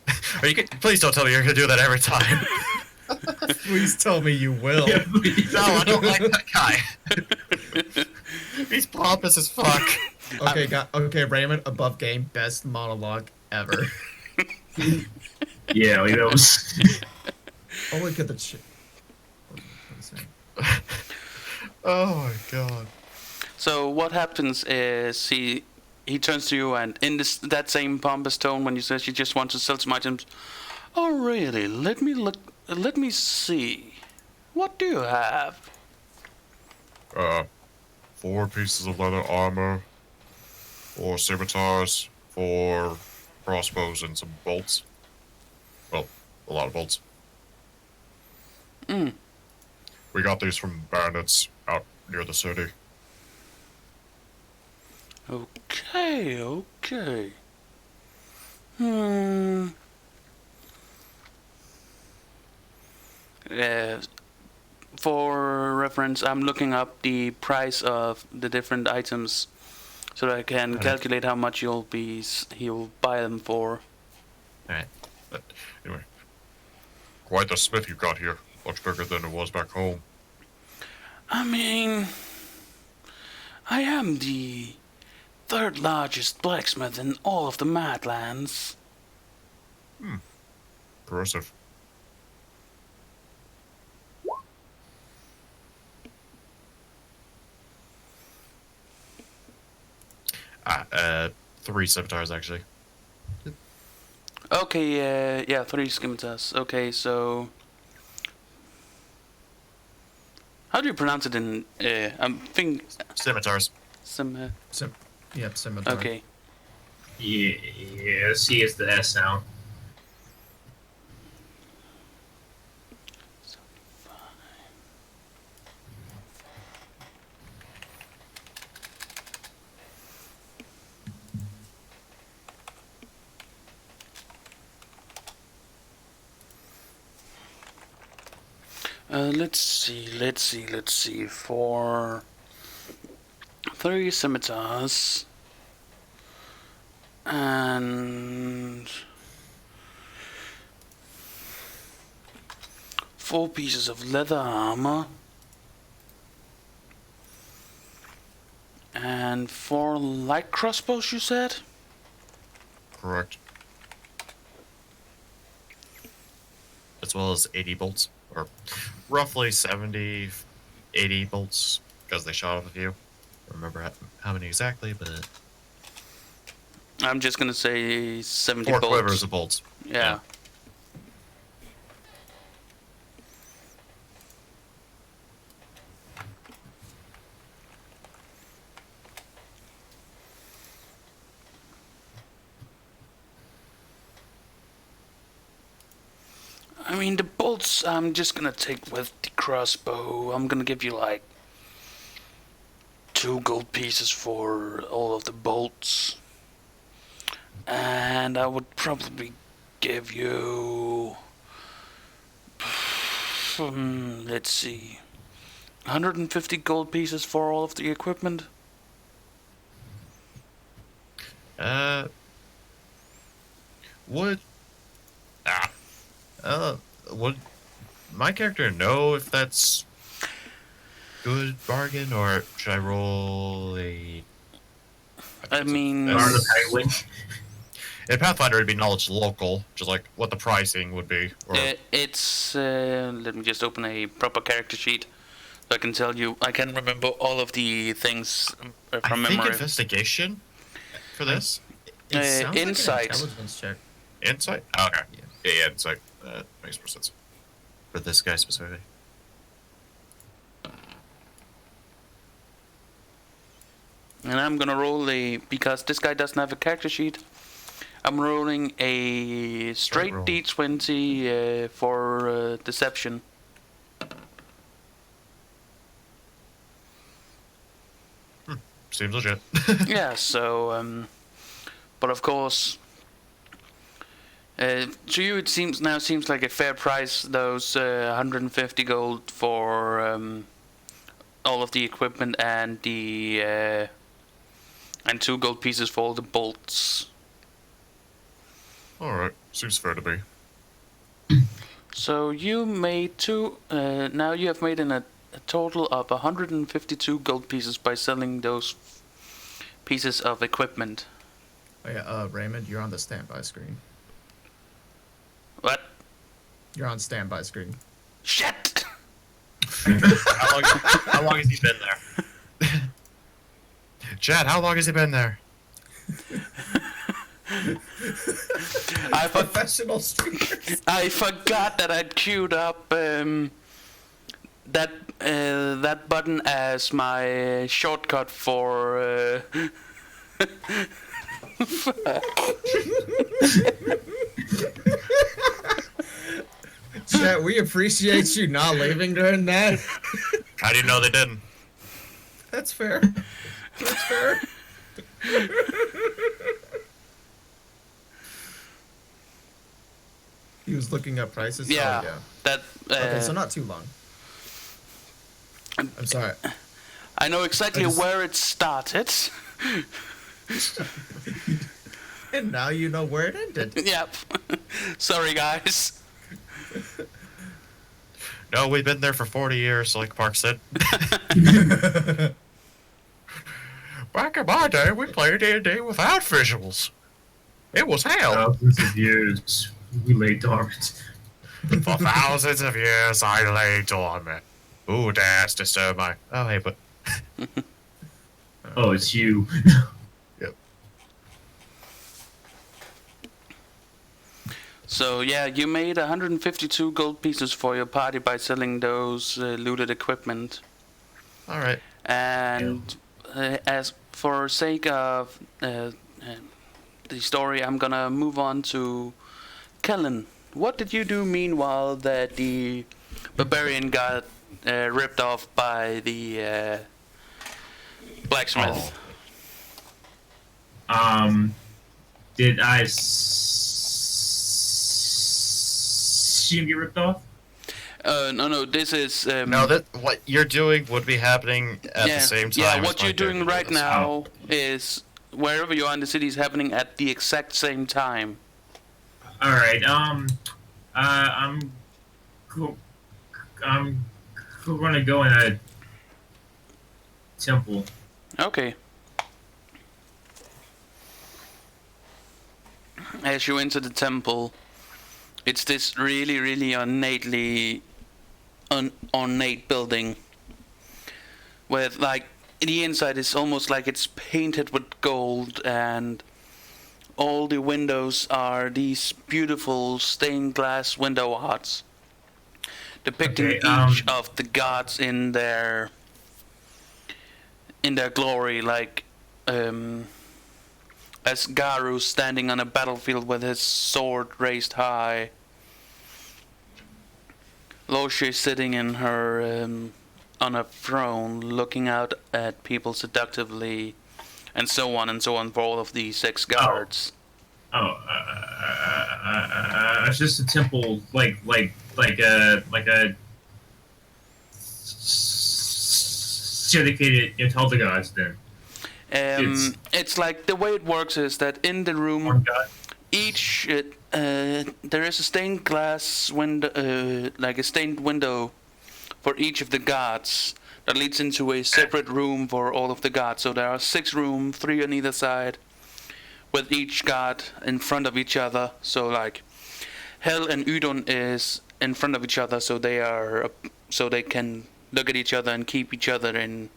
Please don't tell me you're gonna do that every time. Please tell me you will. Yeah, please. No, I don't like that guy. He's pompous as fuck. Okay, Raymond, above game, best monologue ever. Yeah, like that was. Oh, look at the shit. Oh my god. So what happens is he turns to you, and in that same pompous tone when you says you just want to sell some items. Oh really? Let me see. What do you have? 4 pieces of leather armor, 4 scimitars, 4 crossbows, and some bolts. Well, a lot of bolts. We got these from bandits out near the city. Okay. For reference, I'm looking up the price of the different items so that I can calculate how much he'll buy them for. Alright. But anyway. Quite the smith you got here. Much bigger than it was back home. I mean, I am the 3rd largest blacksmith in all of the Madlands. Impressive. Ah, 3 scimitars actually. Okay, yeah, 3 scimitars. Okay, so how do you pronounce it in? I'm thinking Scimitars. some. Yep, scimitar. Okay. Yeah, C is the S sound. Let's see. For 3 scimitars and 4 pieces of leather armor and 4 light crossbows, you said? Correct. As well as 80 bolts, or roughly 70, 80 bolts, because they shot off a few. I don't remember how many exactly, but I'm just gonna say 70 4 bolts. quivers of bolts. Yeah. I mean, the bolts I'm just gonna take with the crossbow. I'm gonna give you like 2 gold pieces for all of the bolts. And I would probably give you... let's see... 150 gold pieces for all of the equipment. Would would my character know if that's good bargain, or should I roll a? I mean... Are the penguin? In Pathfinder, it'd be knowledge local, just like what the pricing would be. Or it's... let me just open a proper character sheet. So I can tell you... I can remember all of the things I from think memory. investigation for this. It sounds like an insight. intelligence check. Insight? Oh, okay. Yeah, insight. That makes more sense. For this guy specifically. And I'm gonna roll a... Because this guy doesn't have a character sheet, I'm rolling a straight roll. D20 for deception. Seems legit. Yeah, so... but of course... to you it seems like a fair price, those 150 gold for all of the equipment and the and 2 gold pieces for all the bolts. Alright, seems fair to me. So you made now you have made a total of 152 gold pieces by selling those pieces of equipment. Oh yeah, Raymond, you're on the standby screen. What? You're on standby screen. Shit! How long has he been there? Chad, how long has he been there? Professional streamers. I forgot that I'd queued up that button as my shortcut for. Chat, we appreciate you not leaving during that. How do you know they didn't? That's fair. That's fair. He was looking up prices. Yeah, Oh, yeah. that. Okay, so not too long. I'm sorry. I know exactly where it started. And now you know where it ended. Yep. Sorry, guys. No, we've been there for 40 years, like Park said. Back in my day, we played D&D without visuals. It was hell. Thousands of years we lay dormant. For thousands of years, I lay dormant. Who dares disturb my... Oh, hey, but... Oh, it's you. Yep. So yeah, you made 152 gold pieces for your party by selling those looted equipment. All right. And as for sake of the the story, I'm gonna move on to Kellen. What did you do meanwhile that the barbarian got ripped off by the blacksmith? Did I see him get ripped off? No. This is No, that what you're doing would be happening at the same time. Yeah, as what my you're doing character right does. now is wherever you are in the city is happening at the exact same time. All right. I'm gonna go in a temple. Okay. As you enter the temple, it's this really, really ornate building with, like, the inside is almost like it's painted with gold, and all the windows are these beautiful stained glass window arts depicting each of the gods in their glory, like as Garu standing on a battlefield with his sword raised high, Loshi sitting in her on a throne looking out at people seductively, and so on for all of the 6 guards. It's just a temple, like a dedicated to all the gods. Then it's like, the way it works is that in the room, one god. each there is a stained glass window, like a stained window for each of the gods that leads into a separate room for all of the gods. So there are 6 rooms, 3 on either side, with each god in front of each other. So like Hel and Udon is in front of each other, so they can look at each other and keep each other in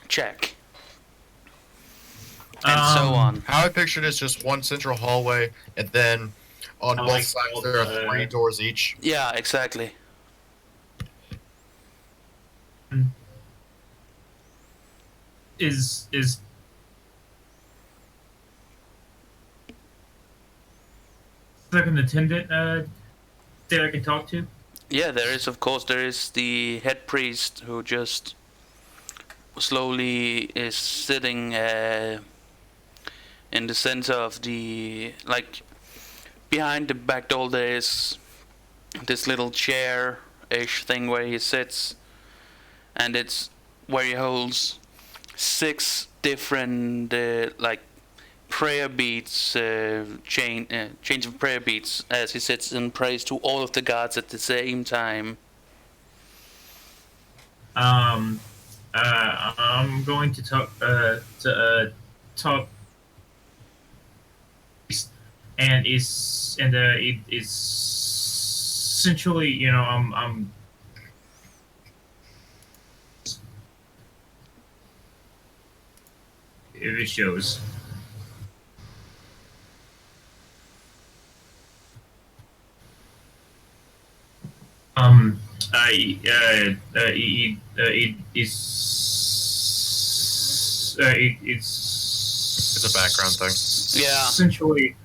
check, and so on. How I pictured it is just one central hallway, and then on both sides there are 3 doors each. Yeah, exactly. Is like an attendant that I can talk to? Yeah, there is, of course, there is the head priest who just slowly is sitting in the center of the, like, behind the back door. There is this little chair-ish thing where he sits, and it's where he holds 6 different like prayer beads, chains of prayer beads, as he sits and prays to all of the gods at the same time. I'm going to talk and it is essentially, you know, I'm if it shows. It's a background thing. Yeah. Essentially,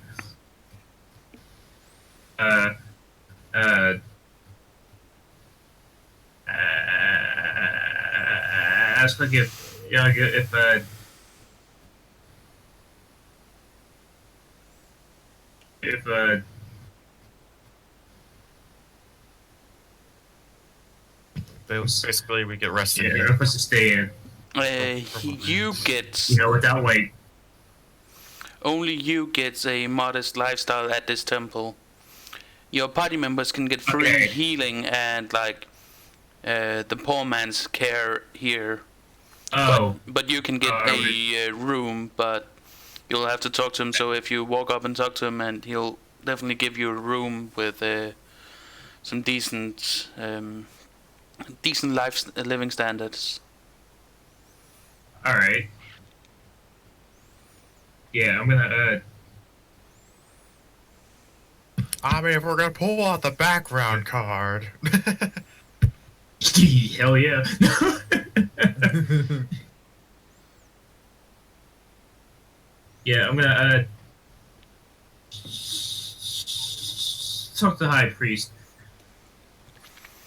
ask like if Basically, we get rested. yeah, if us to stay in, You get, you know, without like only you get a modest lifestyle at this temple. Your party members can get free Okay. healing and, like, the poor man's care here. oh. But you can get a room, but you'll have to talk to him. So if you walk up and talk to him, and he'll definitely give you a room with some decent living standards. All right. Yeah, I'm gonna. I mean, if we're gonna pull out the background card. Hell yeah. Yeah, I'm gonna talk to the high priest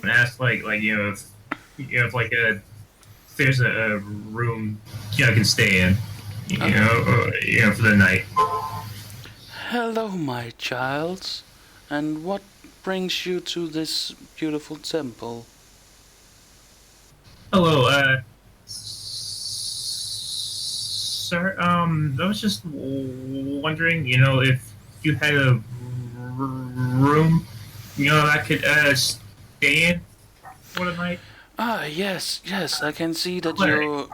and ask like if like if there's a room I can stay in, for the night. Hello, my child. And what brings you to this beautiful temple? Hello, sir. I was just wondering, if you had a room, I could stay in for the night. Ah, yes, yes. I can see that you're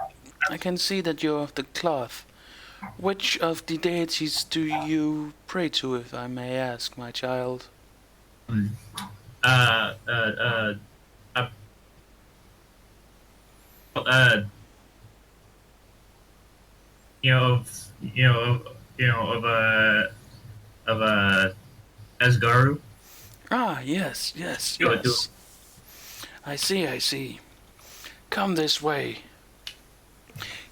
of the cloth. Which of the deities do you pray to, if I may ask, my child? Uh, uh, uh, uh, of Asgaru. Ah, yes, yes, Do it, do yes. I see. Come this way.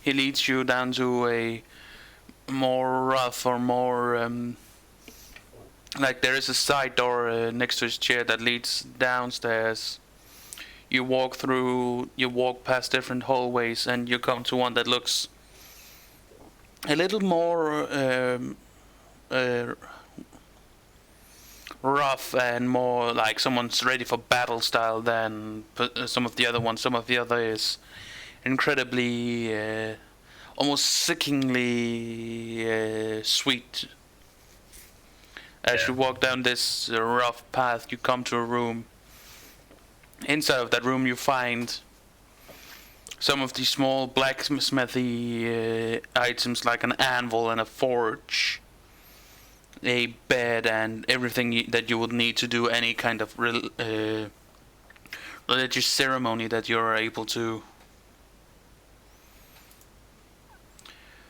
He leads you down to a more rough or more, like there is a side door next to his chair that leads downstairs. You walk past different hallways, and you come to one that looks a little more rough and more like someone's ready for battle style than some of the other ones. Some of the other is incredibly, almost sickeningly sweet. As you walk down this rough path, you come to a room. Inside of that room, you find some of the small blacksmithy items like an anvil and a forge, a bed, and everything that you would need to do any kind of religious ceremony that you're able to.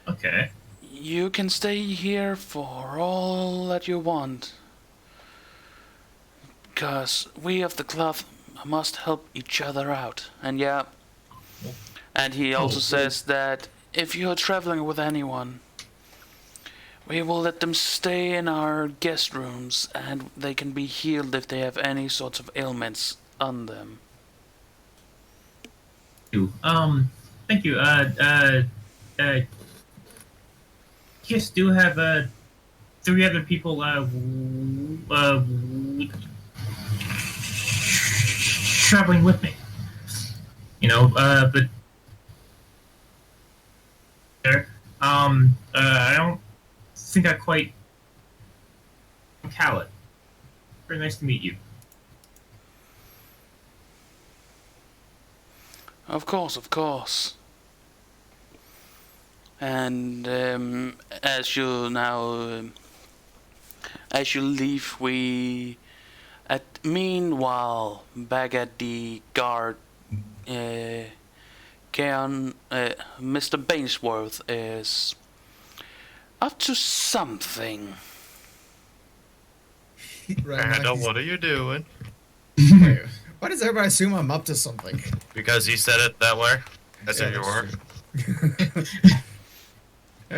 Okay. You can stay here for all that you want, because we of the cloth must help each other out. And yeah, and he also says that if you're traveling with anyone, we will let them stay in our guest rooms, and they can be healed if they have any sorts of ailments on them. Thank you. Yes, do have 3 other people traveling with me. But I don't think I quite Khaled. Very nice to meet you. Of course. And as you leave, meanwhile, back at the guard, Mr. Bainsworth is up to something. Right Randall, now, what are you doing? wait, why does everybody assume I'm up to something? Because he said it that way. That's Yeah, if you were.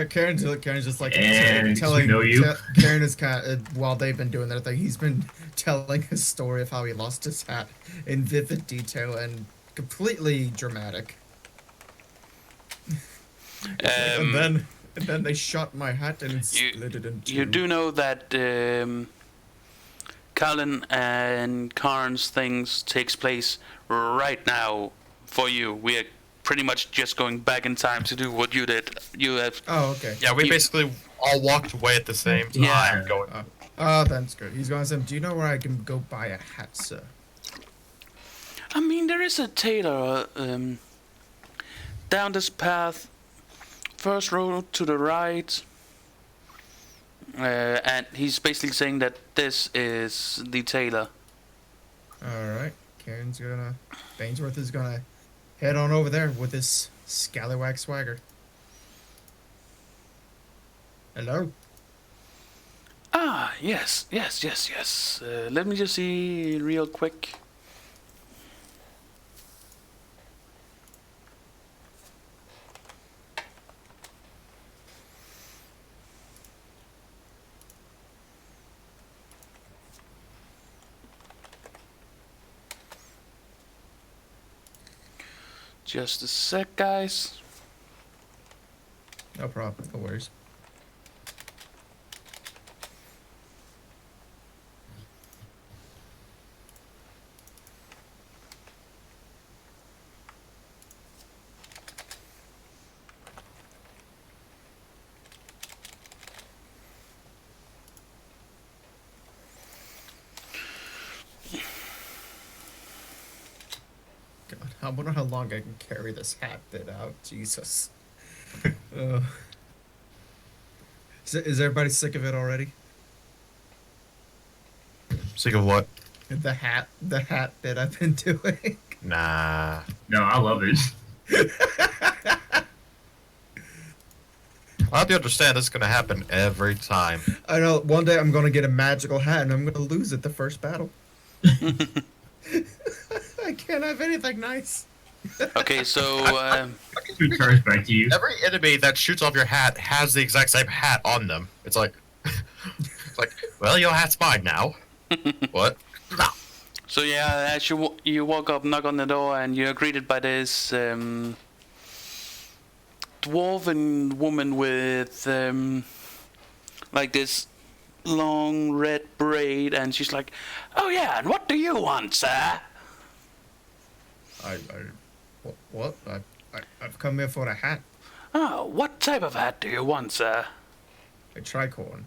Karen's just like And telling. to know you. Karen is kind of, while they've been doing their thing, he's been telling his story of how he lost his hat in vivid detail and completely dramatic. And then they shot my hat and split it in two. You do know that Colin and Karn's things takes place right now for you. We are pretty much just going back in time to do what you did. You have. Oh, okay. Yeah, we basically all walked away at the same time. Yeah. Going, Oh, that's good. He's going to say, do you know where I can go buy a hat, sir? I mean, there is a tailor down this path. First road to the right. And he's basically saying that this is the tailor. Alright. Bainsworth is gonna head on over there with this scallywag swagger. Hello? Ah, yes. Let me just see real quick. Just a sec, guys. No problem. No worries. God, I wonder how long I can carry this hat bit out. Jesus. Is everybody sick of it already? Sick of what? The hat bit I've been doing. Nah. No, I love it. I hope you understand this is gonna happen every time. I know. One day I'm gonna get a magical hat and I'm gonna lose it the first battle. I can't have anything nice. Okay, so Returns back to you. Every enemy that shoots off your hat has the exact same hat on them. It's like, well, your hat's mine now. What? No. so yeah, as you walk up, knock on the door, and you're greeted by this dwarven woman with like this long red braid, and she's like, "Oh yeah, and what do you want, sir?" What? I've come here for a hat. Oh, what type of hat do you want, sir? A tricorn.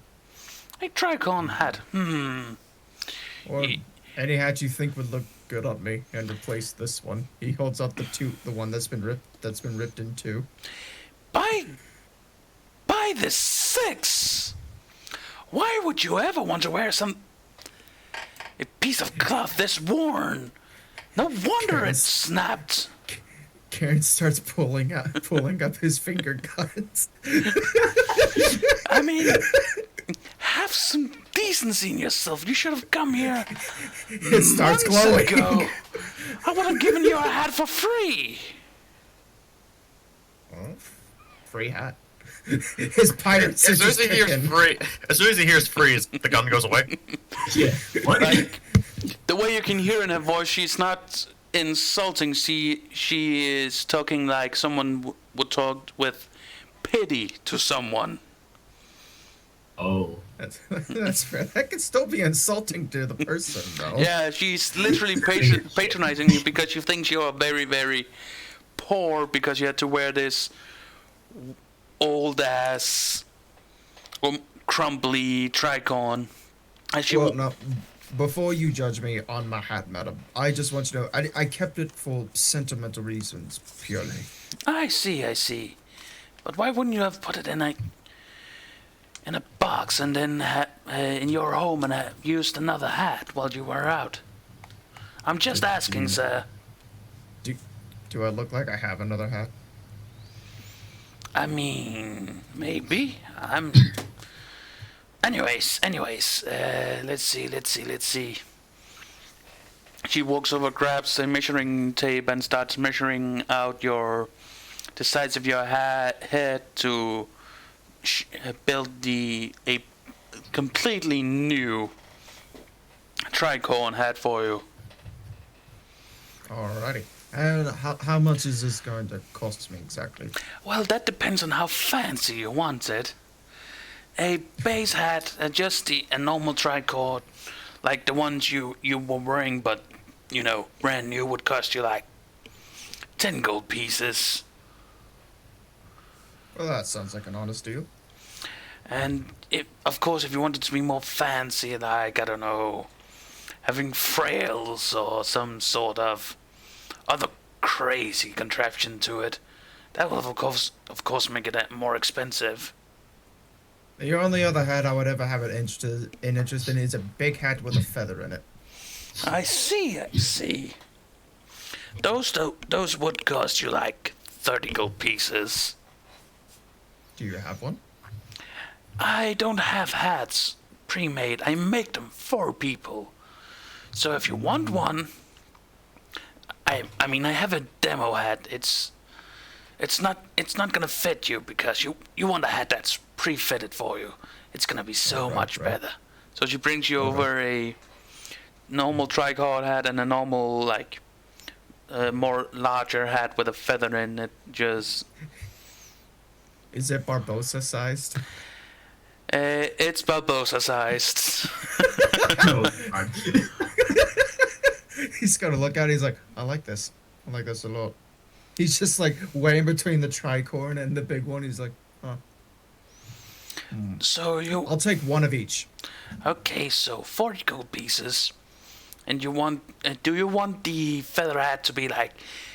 A tricorn hat. Or Ye- any hat you think would look good on me and replace this one. He holds up the one that's been ripped in two. By the six! Why would you ever want to wear a piece of cloth this worn? No wonder it Yes. snapped. Karen starts pulling up his finger guns. I mean, have some decency in yourself. You should have come here It starts months glowing. ago. I would have given you a hat for free. Oh, free hat. His pirate As soon as he hears kicking. free, the gun goes away. Yeah. What? Like, the way you can hear in her voice, she's not insulting. She is talking like someone would talk with pity to someone. Oh. That's fair. That could still be insulting to the person, though. Yeah, she's literally patronizing you because she thinks you're very, very poor because you had to wear this old ass crumbly tricorn. And she Well, no. Before you judge me on my hat, madam, I just want you to know I kept it for sentimental reasons purely. I see. But why wouldn't you have put it in a box and then in your home and used another hat while you were out? I'm just asking, sir. Do I look like I have another hat? I mean, maybe. Anyways, let's see. She walks over, grabs a measuring tape, and starts measuring out the size of your head to build a completely new tricorn hat for you. Alrighty. And how much is this going to cost me exactly? Well, that depends on how fancy you want it. A base hat, just a normal tricorn, like the ones you were wearing, but brand new, would cost you like 10 gold pieces. Well, that sounds like an honest deal. And of course, if you wanted to be more fancy, like, I don't know, having frails or some sort of other crazy contraption to it, that will of course make it more expensive. The only other hat I would ever have an interest in is a big hat with a feather in it. I see. Those would cost you like 30 gold pieces. Do you have one? I don't have hats pre-made. I make them for people. So if you want one, I mean I have a demo hat. It's not gonna fit you because you want a hat that's pre-fitted for you. It's gonna be so much better. So she brings you over a normal tricorn hat and a normal a more larger hat with a feather in it. Just Is it Barbosa sized? it's Barbosa sized. Oh, God. He's gonna look at it, he's like, I like this a lot. He's just like way in between the tricorn and the big one. He's like, huh. So you I'll take one of each. okay? So 40 gold pieces, and you want? Do you want the feather hat to be like,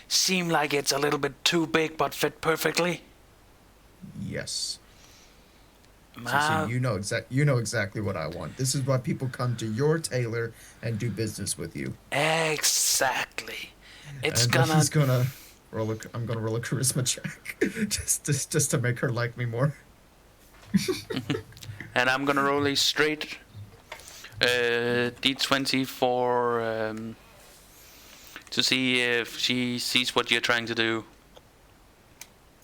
seem like it's a little bit too big but fit perfectly? Yes. So, Ah, see, you know exactly what I want. This is why people come to your tailor and do business with you. exactly. It's And gonna. he's gonna I'm gonna roll a charisma check just to make her like me more. And I'm gonna roll a straight d20 for to see if she sees what you're trying to do.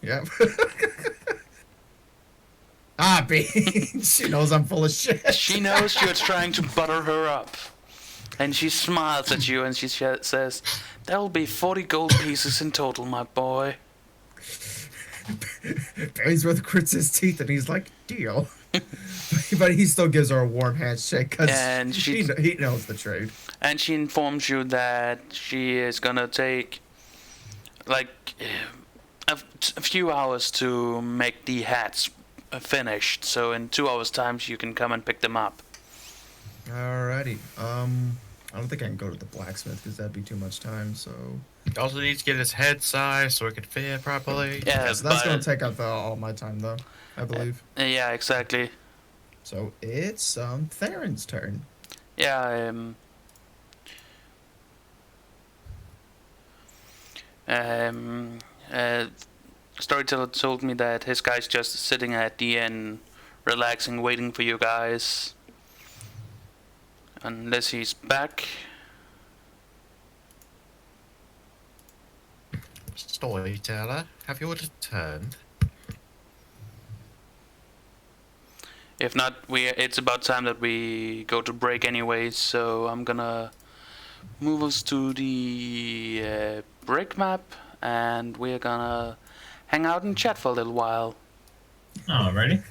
Yeah. Beans. She knows I'm full of shit. She knows you're trying to butter her up, and she smiles at you and she says, "There'll be 40 gold pieces in total, my boy." Ainsworth grits his teeth and he's like, deal. But he still gives her a warm handshake because And he knows the trade. And she informs you that she is gonna take like a few hours to make the hats finished. So in 2 hours' time, you can come and pick them up. Alrighty. I don't think I can go to the blacksmith because that'd be too much time. So He also needs to get his head sized so it can fit properly. Yeah, so that's gonna but take up all my time though, I believe. yeah, exactly. So it's Theron's turn. Yeah. Storyteller told me that his guy's just sitting at the end, relaxing, waiting for you guys. Unless he's back. Storyteller, have you returned? If not, it's about time that we go to break anyway, so I'm gonna move us to the break map, and we're gonna hang out and chat for a little while. Alrighty.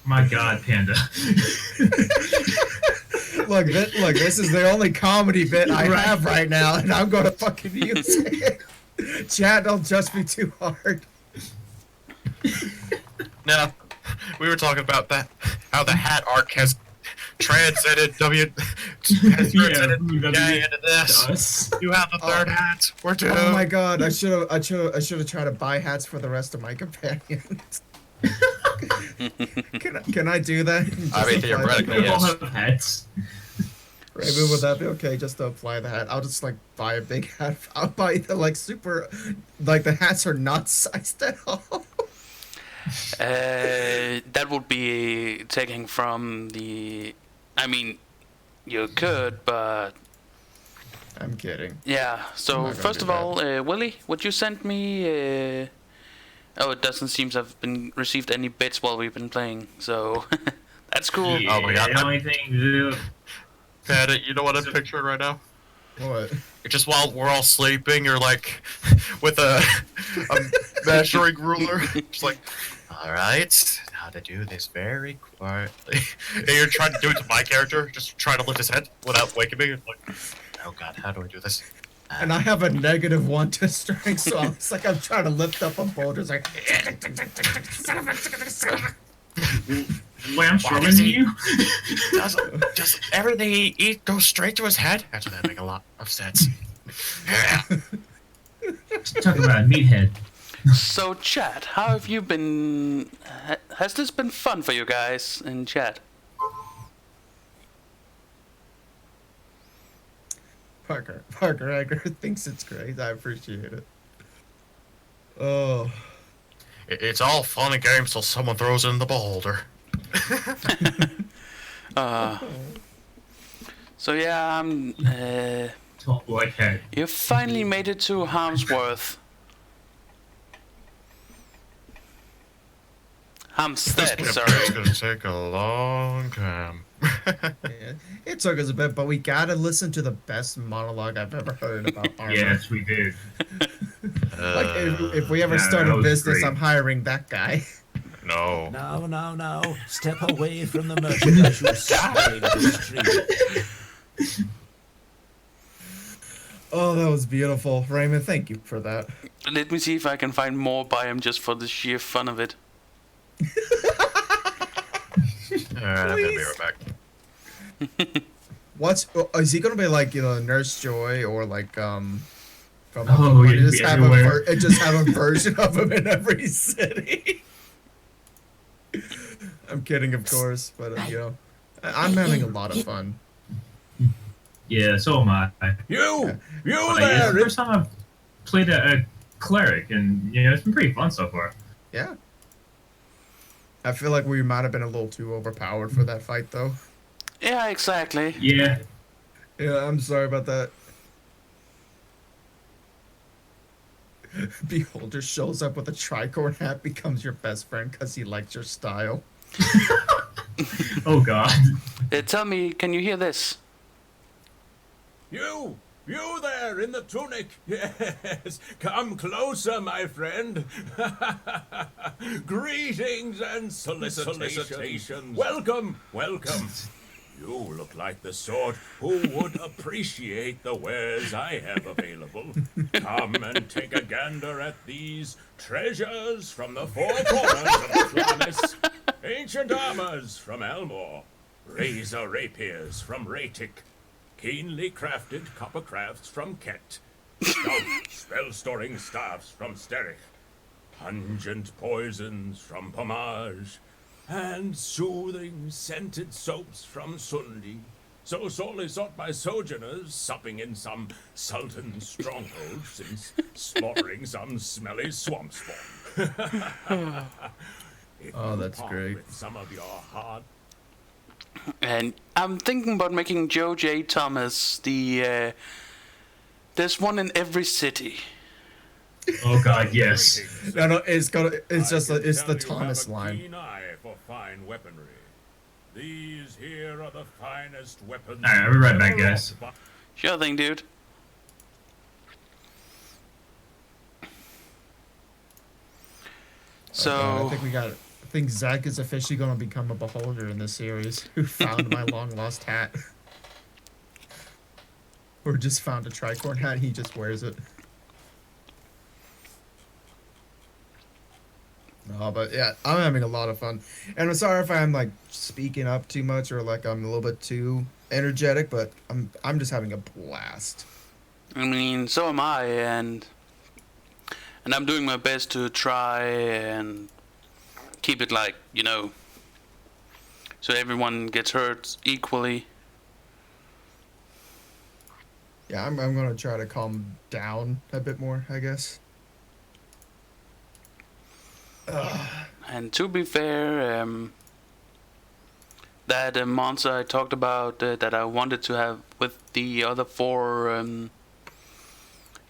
My God, Panda. Look, this is the only comedy bit I have right now, and I'm gonna fucking use it. Chat, don't just be too hard. No, we were talking about that. How the hat arc has transcended into this. Us. You have the third hat. We're doomed. Oh my god, I should have tried to buy hats for the rest of my companions. Can I do that? I mean, Just apply theoretically, the- We all yes. have hats. Raven, would that be okay just to apply the hat? I'll just like buy a big hat. I'll buy the like super, like the hats are not sized at all. That would be taking from the. I mean, you could, but I'm kidding. yeah. I'm So not gonna first do of all, Willie, would you send me? Oh, it doesn't seem to have been received any bits while we've been playing, so that's cool. Yeah, Oh my God. The only thing to do. Panda, you know what I'm picturing right now? What? Just while we're all sleeping, you're like with a measuring ruler. Just like, all right, how to do this very quietly. And you're trying to do it to my character, just trying to lift his head without waking me. It's like, oh God, how do I do this? And I have a -1 to strength, so it's like I'm trying to lift up a boulder. It's like, Wait, I'm stronger does than he- you? Does everything he eats go straight to his head? Actually, that make a lot of sense. Yeah. Talking about a meathead. So, chat, how have you been? Has this been fun for you guys in chat? Parker Egger thinks it's great. I appreciate it. Oh, It's all fun and games till someone throws in the boulder. So yeah, Tall black head. you finally made it to Harmsworth. Hamstead, It's sorry. gonna take a long time. Yeah, it took us a bit, but we gotta listen to the best monologue I've ever heard about armor. Yes, we did. Like if we ever Yeah, start that a was business, great. I'm hiring that guy. No. Now, step away from the merchandise, you swine of the street. Oh, that was beautiful, Raymond. Thank you for that. Let me see if I can find more by him just for the sheer fun of it. Alright, I'm gonna be right back. Is he gonna be like Nurse Joy or like from Oh, Pokemon? he'd Just be have everywhere. just have a version of him in every city. I'm kidding, of course, but I'm having a lot of fun. Yeah, so am I. You But it's the there! first time I've played a cleric, and it's been pretty fun so far. Yeah. I feel like we might have been a little too overpowered for that fight, though. Yeah, exactly. Yeah. Yeah, I'm sorry about that. Beholder shows up with a tricorn hat, becomes your best friend because he likes your style. Oh God. Tell me, can you hear this? You there in the tunic. Yes, come closer, my friend. Greetings and solicitations. Welcome. You look like the sort who would appreciate the wares I have available. Come and take a gander at these treasures from the four corners of the Flamis. Ancient armors from Elmore. Razor rapiers from Ratic. Keenly crafted copper crafts from Kent. Stout spell-storing staffs from Sterich. Pungent poisons from Pomage. And soothing scented soaps from Sundi, so sorely sought by sojourners supping in some sultan stronghold since slaughtering some smelly swamp spawn. If Oh, you that's part great. With some of your hard And I'm thinking about making Joe J. Thomas the. There's one in every city. Oh God, yes. No, it's just I can it's tell the you Thomas have a line. keen eye for fine weaponry. These here are the finest weapons. Alright, I'll be right back, ever guys. wrought by- Sure thing, dude. So. I think Zach is officially gonna become a beholder in this series. Who found my long lost hat? Or just found a tricorn hat, he just wears it. No, but yeah, I'm having a lot of fun. And I'm sorry if I'm like speaking up too much or like I'm a little bit too energetic, but I'm just having a blast. I mean, so am I, and I'm doing my best to try and keep it like, so everyone gets hurt equally. Yeah, I'm gonna try to calm down a bit more, I guess. And to be fair, that monster I talked about that I wanted to have with the other four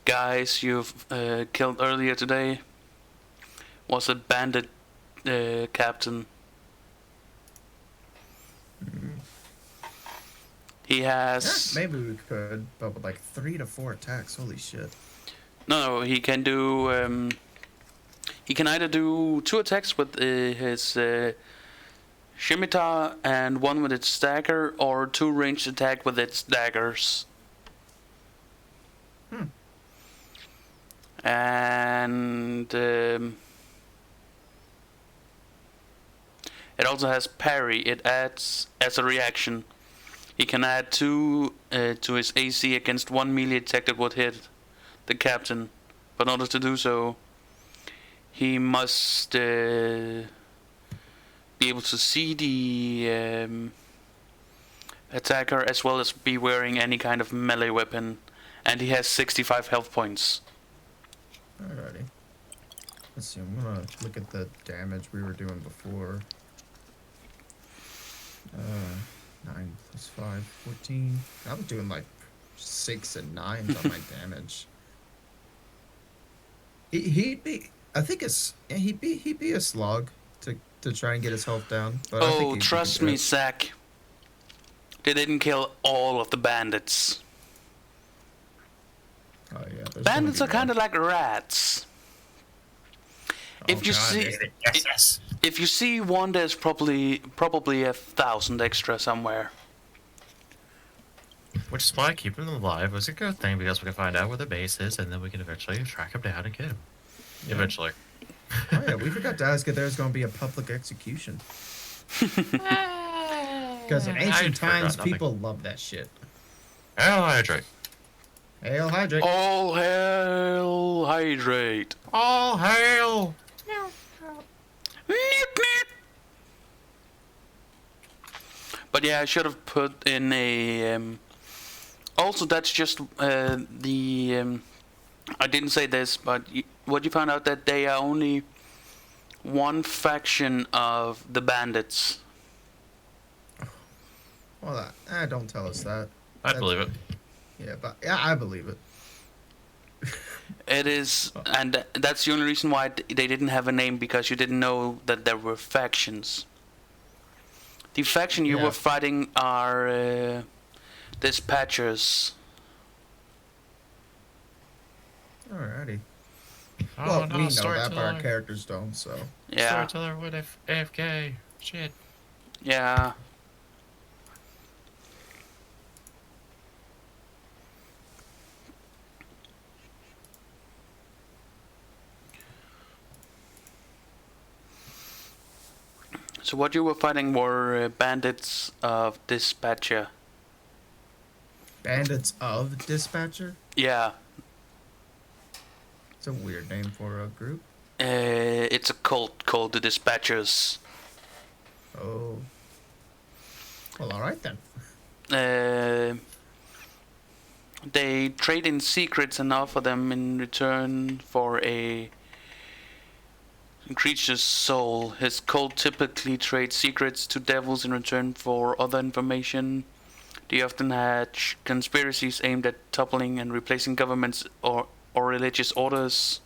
guys you've killed earlier today was a bandit captain. He has... Maybe we could, but with like 3 to 4 attacks, holy shit. No, he can do... he can either do 2 attacks with his scimitar and 1 with its dagger, or 2 ranged attack with its daggers. And it also has parry. It adds as a reaction. He can add 2 to his AC against 1 melee attack that would hit the captain. But in order to do so, he must be able to see the attacker as well as be wearing any kind of melee weapon. And he has 65 health points. Alrighty. Let's see, I'm gonna look at the damage we were doing before. 9 plus 5, 14. I was doing like 6 and 9s on my damage. He'd be, I think he'd be a slog to to try and get his health down. But I think Oh, he trust can do me, it. Zach. They didn't kill all of the bandits. Oh yeah. there's gonna Bandits be are kind of more. like rats. If you God, see, Yes, yes. if you see one, there's probably 1,000 extra somewhere. Which is why keeping them alive was a good thing because we can find out where the base is and then we can eventually track them down and get him. Yeah. Eventually. Oh yeah, we forgot to ask if there's going to be a public execution. Because in ancient forgot times, nothing. people love that shit. Hell, hydrate. Hail hydrate. All hail hydrate. All hail! Nip, nip. But yeah, I should have put in a. Also, that's just the. I didn't say this, but what you found out that they are only one faction of the bandits. Well, don't tell us that. I believe it. Yeah, but yeah, I believe it. It is, and that's the only reason why they didn't have a name, because you didn't know that there were factions. The faction you Yeah. were fighting are dispatchers. Alrighty. Oh, Well, no, we know that, but our storyteller. characters don't. So Yeah, Storyteller with AFK. Shit. yeah. So what you were fighting were bandits of dispatcher. bandits of dispatcher. Yeah, It's a weird name for a group. it's a cult called the Dispatchers. Oh. Well, all right then. They trade in secrets and offer them in return for a creature's soul. His cult typically trades secrets to devils in return for other information. They often hatch conspiracies aimed at toppling and replacing governments or religious orders.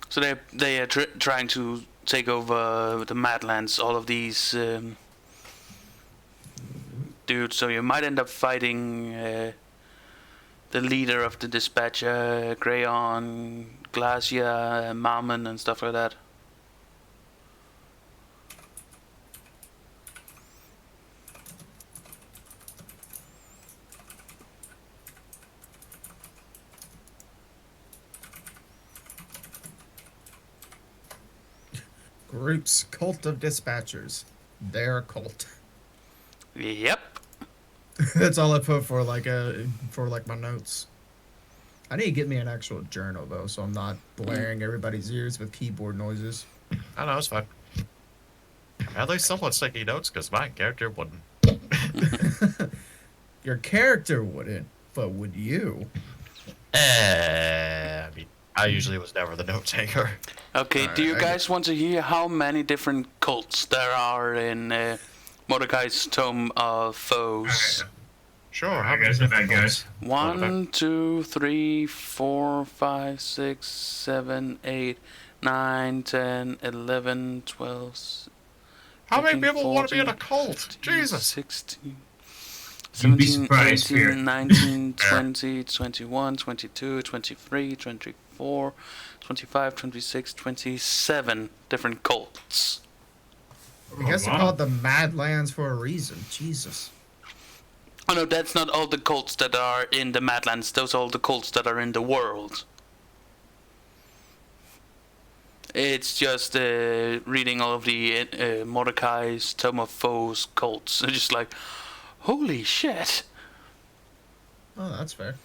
So they are trying to take over the Madlands, all of these dudes. So you might end up fighting the leader of the Dispatcher, Greyon, Glacia, Marmon, and stuff like that. Groups, cult of dispatchers. Their cult. Yep. That's all I put for like my notes. I need to get me an actual journal though, so I'm not blaring everybody's ears with keyboard noises. I know, it's fine. At least someone's taking notes, because my character wouldn't. Your character wouldn't, but would you? I mean, I usually was never the note taker. Okay, do you guys want to hear how many different cults there are in Mordecai's Tome of Foes? Sure, I how guess many not bad, guys. 1, 2, 3, 4, 5, 6, 7, 8, 9, 10, 11, 12. How many 13, people want to be in a 14, cult? 15, Jesus. 16, You'd be 17, surprised, 18, Fear. 19, 20, 21, 22, 23, 24, 25, 26, 27 different cults. I guess they're wow. called the Madlands for a reason. Jesus. Oh no, that's not all the cults that are in the Madlands. Those are all the cults that are in the world. It's just reading all of the Mordecai's Tome of Foes cults. It's just like, holy shit. Oh, that's fair.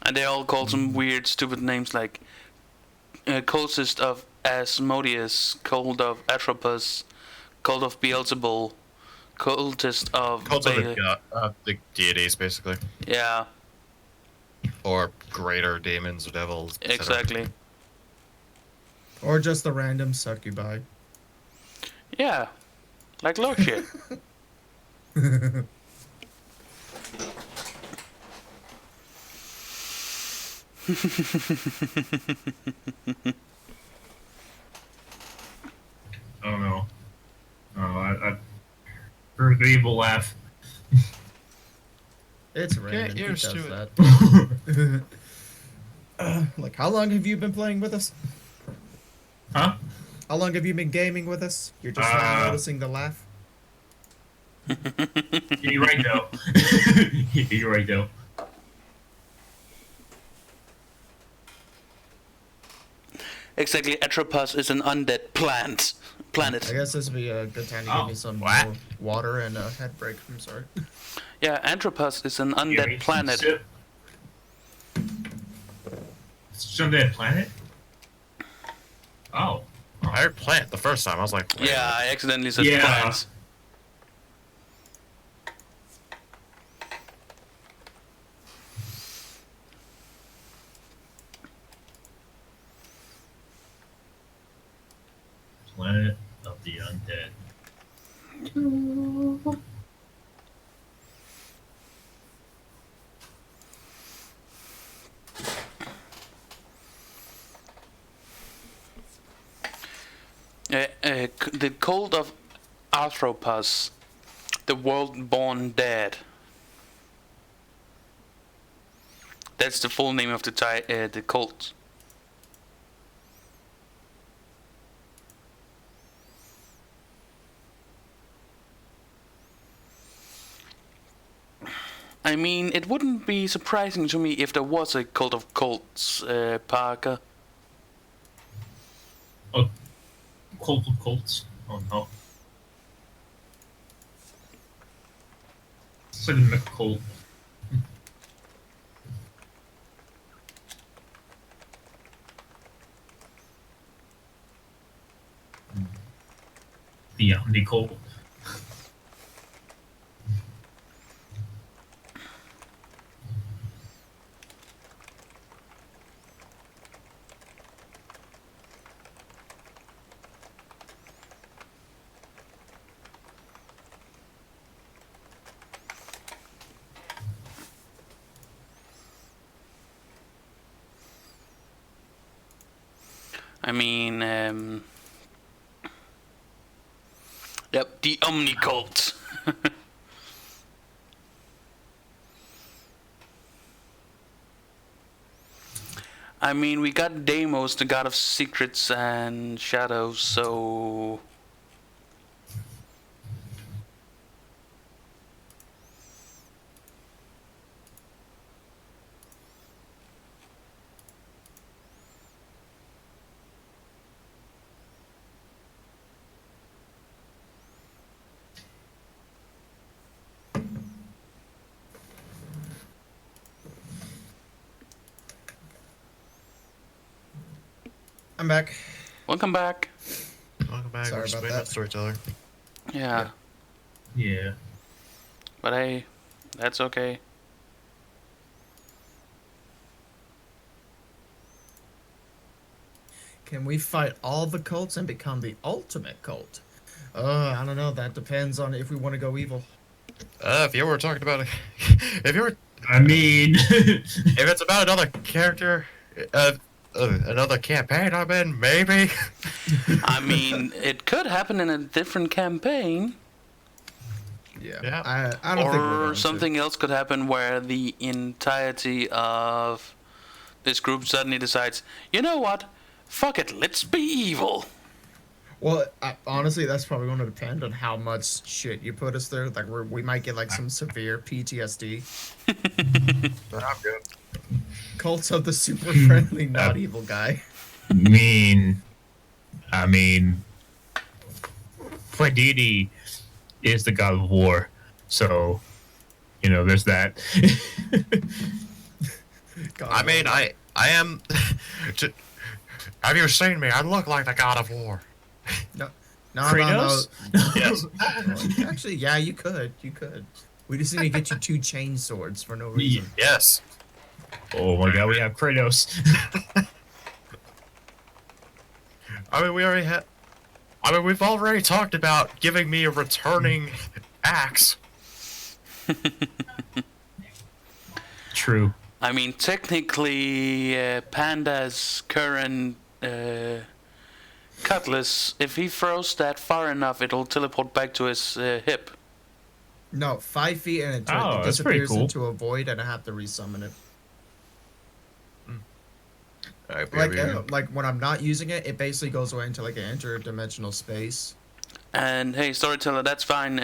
And they all call some weird, stupid names like Cultist of Asmodeus, Cult of Atropos, Cult of Beelzebul, Cultist of Cults of Baal- the deities, basically. Yeah, Or greater demons or devils. etc. exactly. Or just the random succubi. Yeah, like low shit. Oh no. Oh, I heard the evil laugh. It's random. Get He used does to that. Like, how long have you been playing with us? Huh? How long have you been gaming with us? You're just now Uh, noticing the laugh? You're right though. You're right though. Exactly, Atropus is an undead planet. I guess this would be a good time to give Oh, me some what? more water and a head break. I'm sorry. Yeah, Atropus is an You undead ate planet. some soup? It's an undead planet? Oh. I heard plant the first time. I was like, wait, Yeah, I accidentally said Yeah. plants. Planet of the Undead. The cult of Arthropus, the world-born dead. That's the full name of the cult. I mean, it wouldn't be surprising to me if there was a cult of cults, Parker. Cult of Cults? Oh no. It's like a mech cult. The Omni Cult. I mean, yep, the Omni cult. I mean, we got Deimos, the god of secrets and shadows, so... I'm back. Welcome back. welcome back. Sorry We're just about waiting that. on storyteller. Yeah, Yeah. but hey, that's okay. Can we fight all the cults and become the ultimate cult? I don't know. That depends on if we want to go evil. If you were talking about, if you were, I mean, if it's about another character, another campaign I'm in, maybe. I mean, it could happen in a different campaign, Yeah. Yeah. I don't think we're or going something else could happen where the entirety of this group suddenly decides, you know what? Fuck it, let's be evil. To. Well, honestly, that's probably going to depend on how much shit you put us through. Like, we might get like some severe PTSD. But I'm good. Cults of the super friendly, not evil guy. I mean, Quaididi is the god of war, so you know there's that. God, I mean, I am. Have you seen me? I look like the god of war. no, Kratos? Yes. Well, actually, yeah, you could. You could. We just need to get you 2 chain swords for no reason. Yes. Oh my god, we have Kratos. I mean, we already had. I mean, we've already talked about giving me a returning axe. True. I mean, technically, Panda's current cutlass, if he throws that far enough, it'll teleport back to his hip. No, 5 feet and it Oh, that's pretty disappears cool. into a void, and I have to resummon it. Alright, Like when I'm not using it, it basically goes away into like an interdimensional space. And hey, storyteller, that's fine.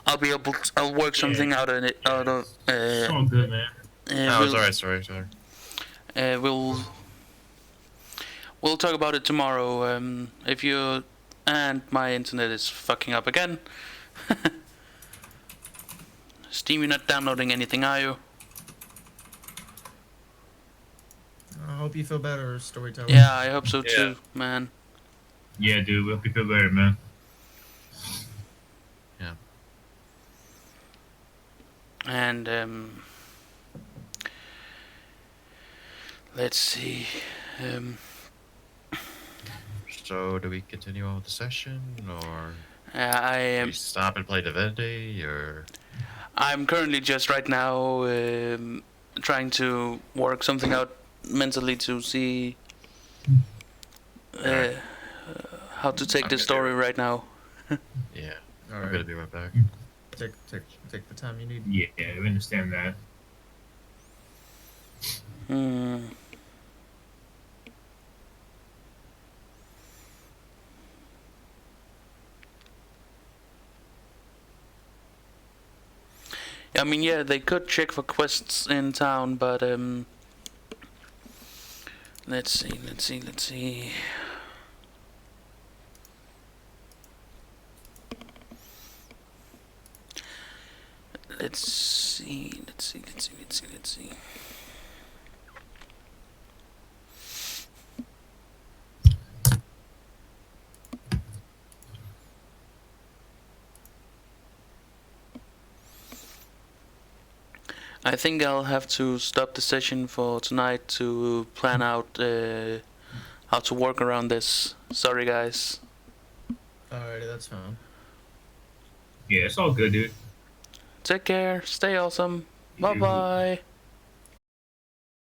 I'll be able. I'll work something out of it. It's all good, man. Oh, we'll, sorry. we'll talk about it tomorrow. If you and my internet is fucking up again. Steam, you're not downloading anything, are you? I hope you feel better, storyteller. Yeah, I hope so Yeah. too, man. Yeah, dude, we hope you feel better, man. And let's see. So, do we continue on with the session, or I do am. we stop and play Divinity, or I'm currently just right now trying to work something out mentally to see how to take I'm the gonna story do right now. yeah? All I'm right. gonna be right back. Take the time you need. Yeah, we understand that. Hmm. I mean, yeah, they could check for quests in town, but let's see. Let's see. I think I'll have to stop the session for tonight to plan out how to work around this. Sorry, guys. Alrighty, that's fine. Yeah, it's all good, dude. Take care. Stay awesome. You Bye too. bye.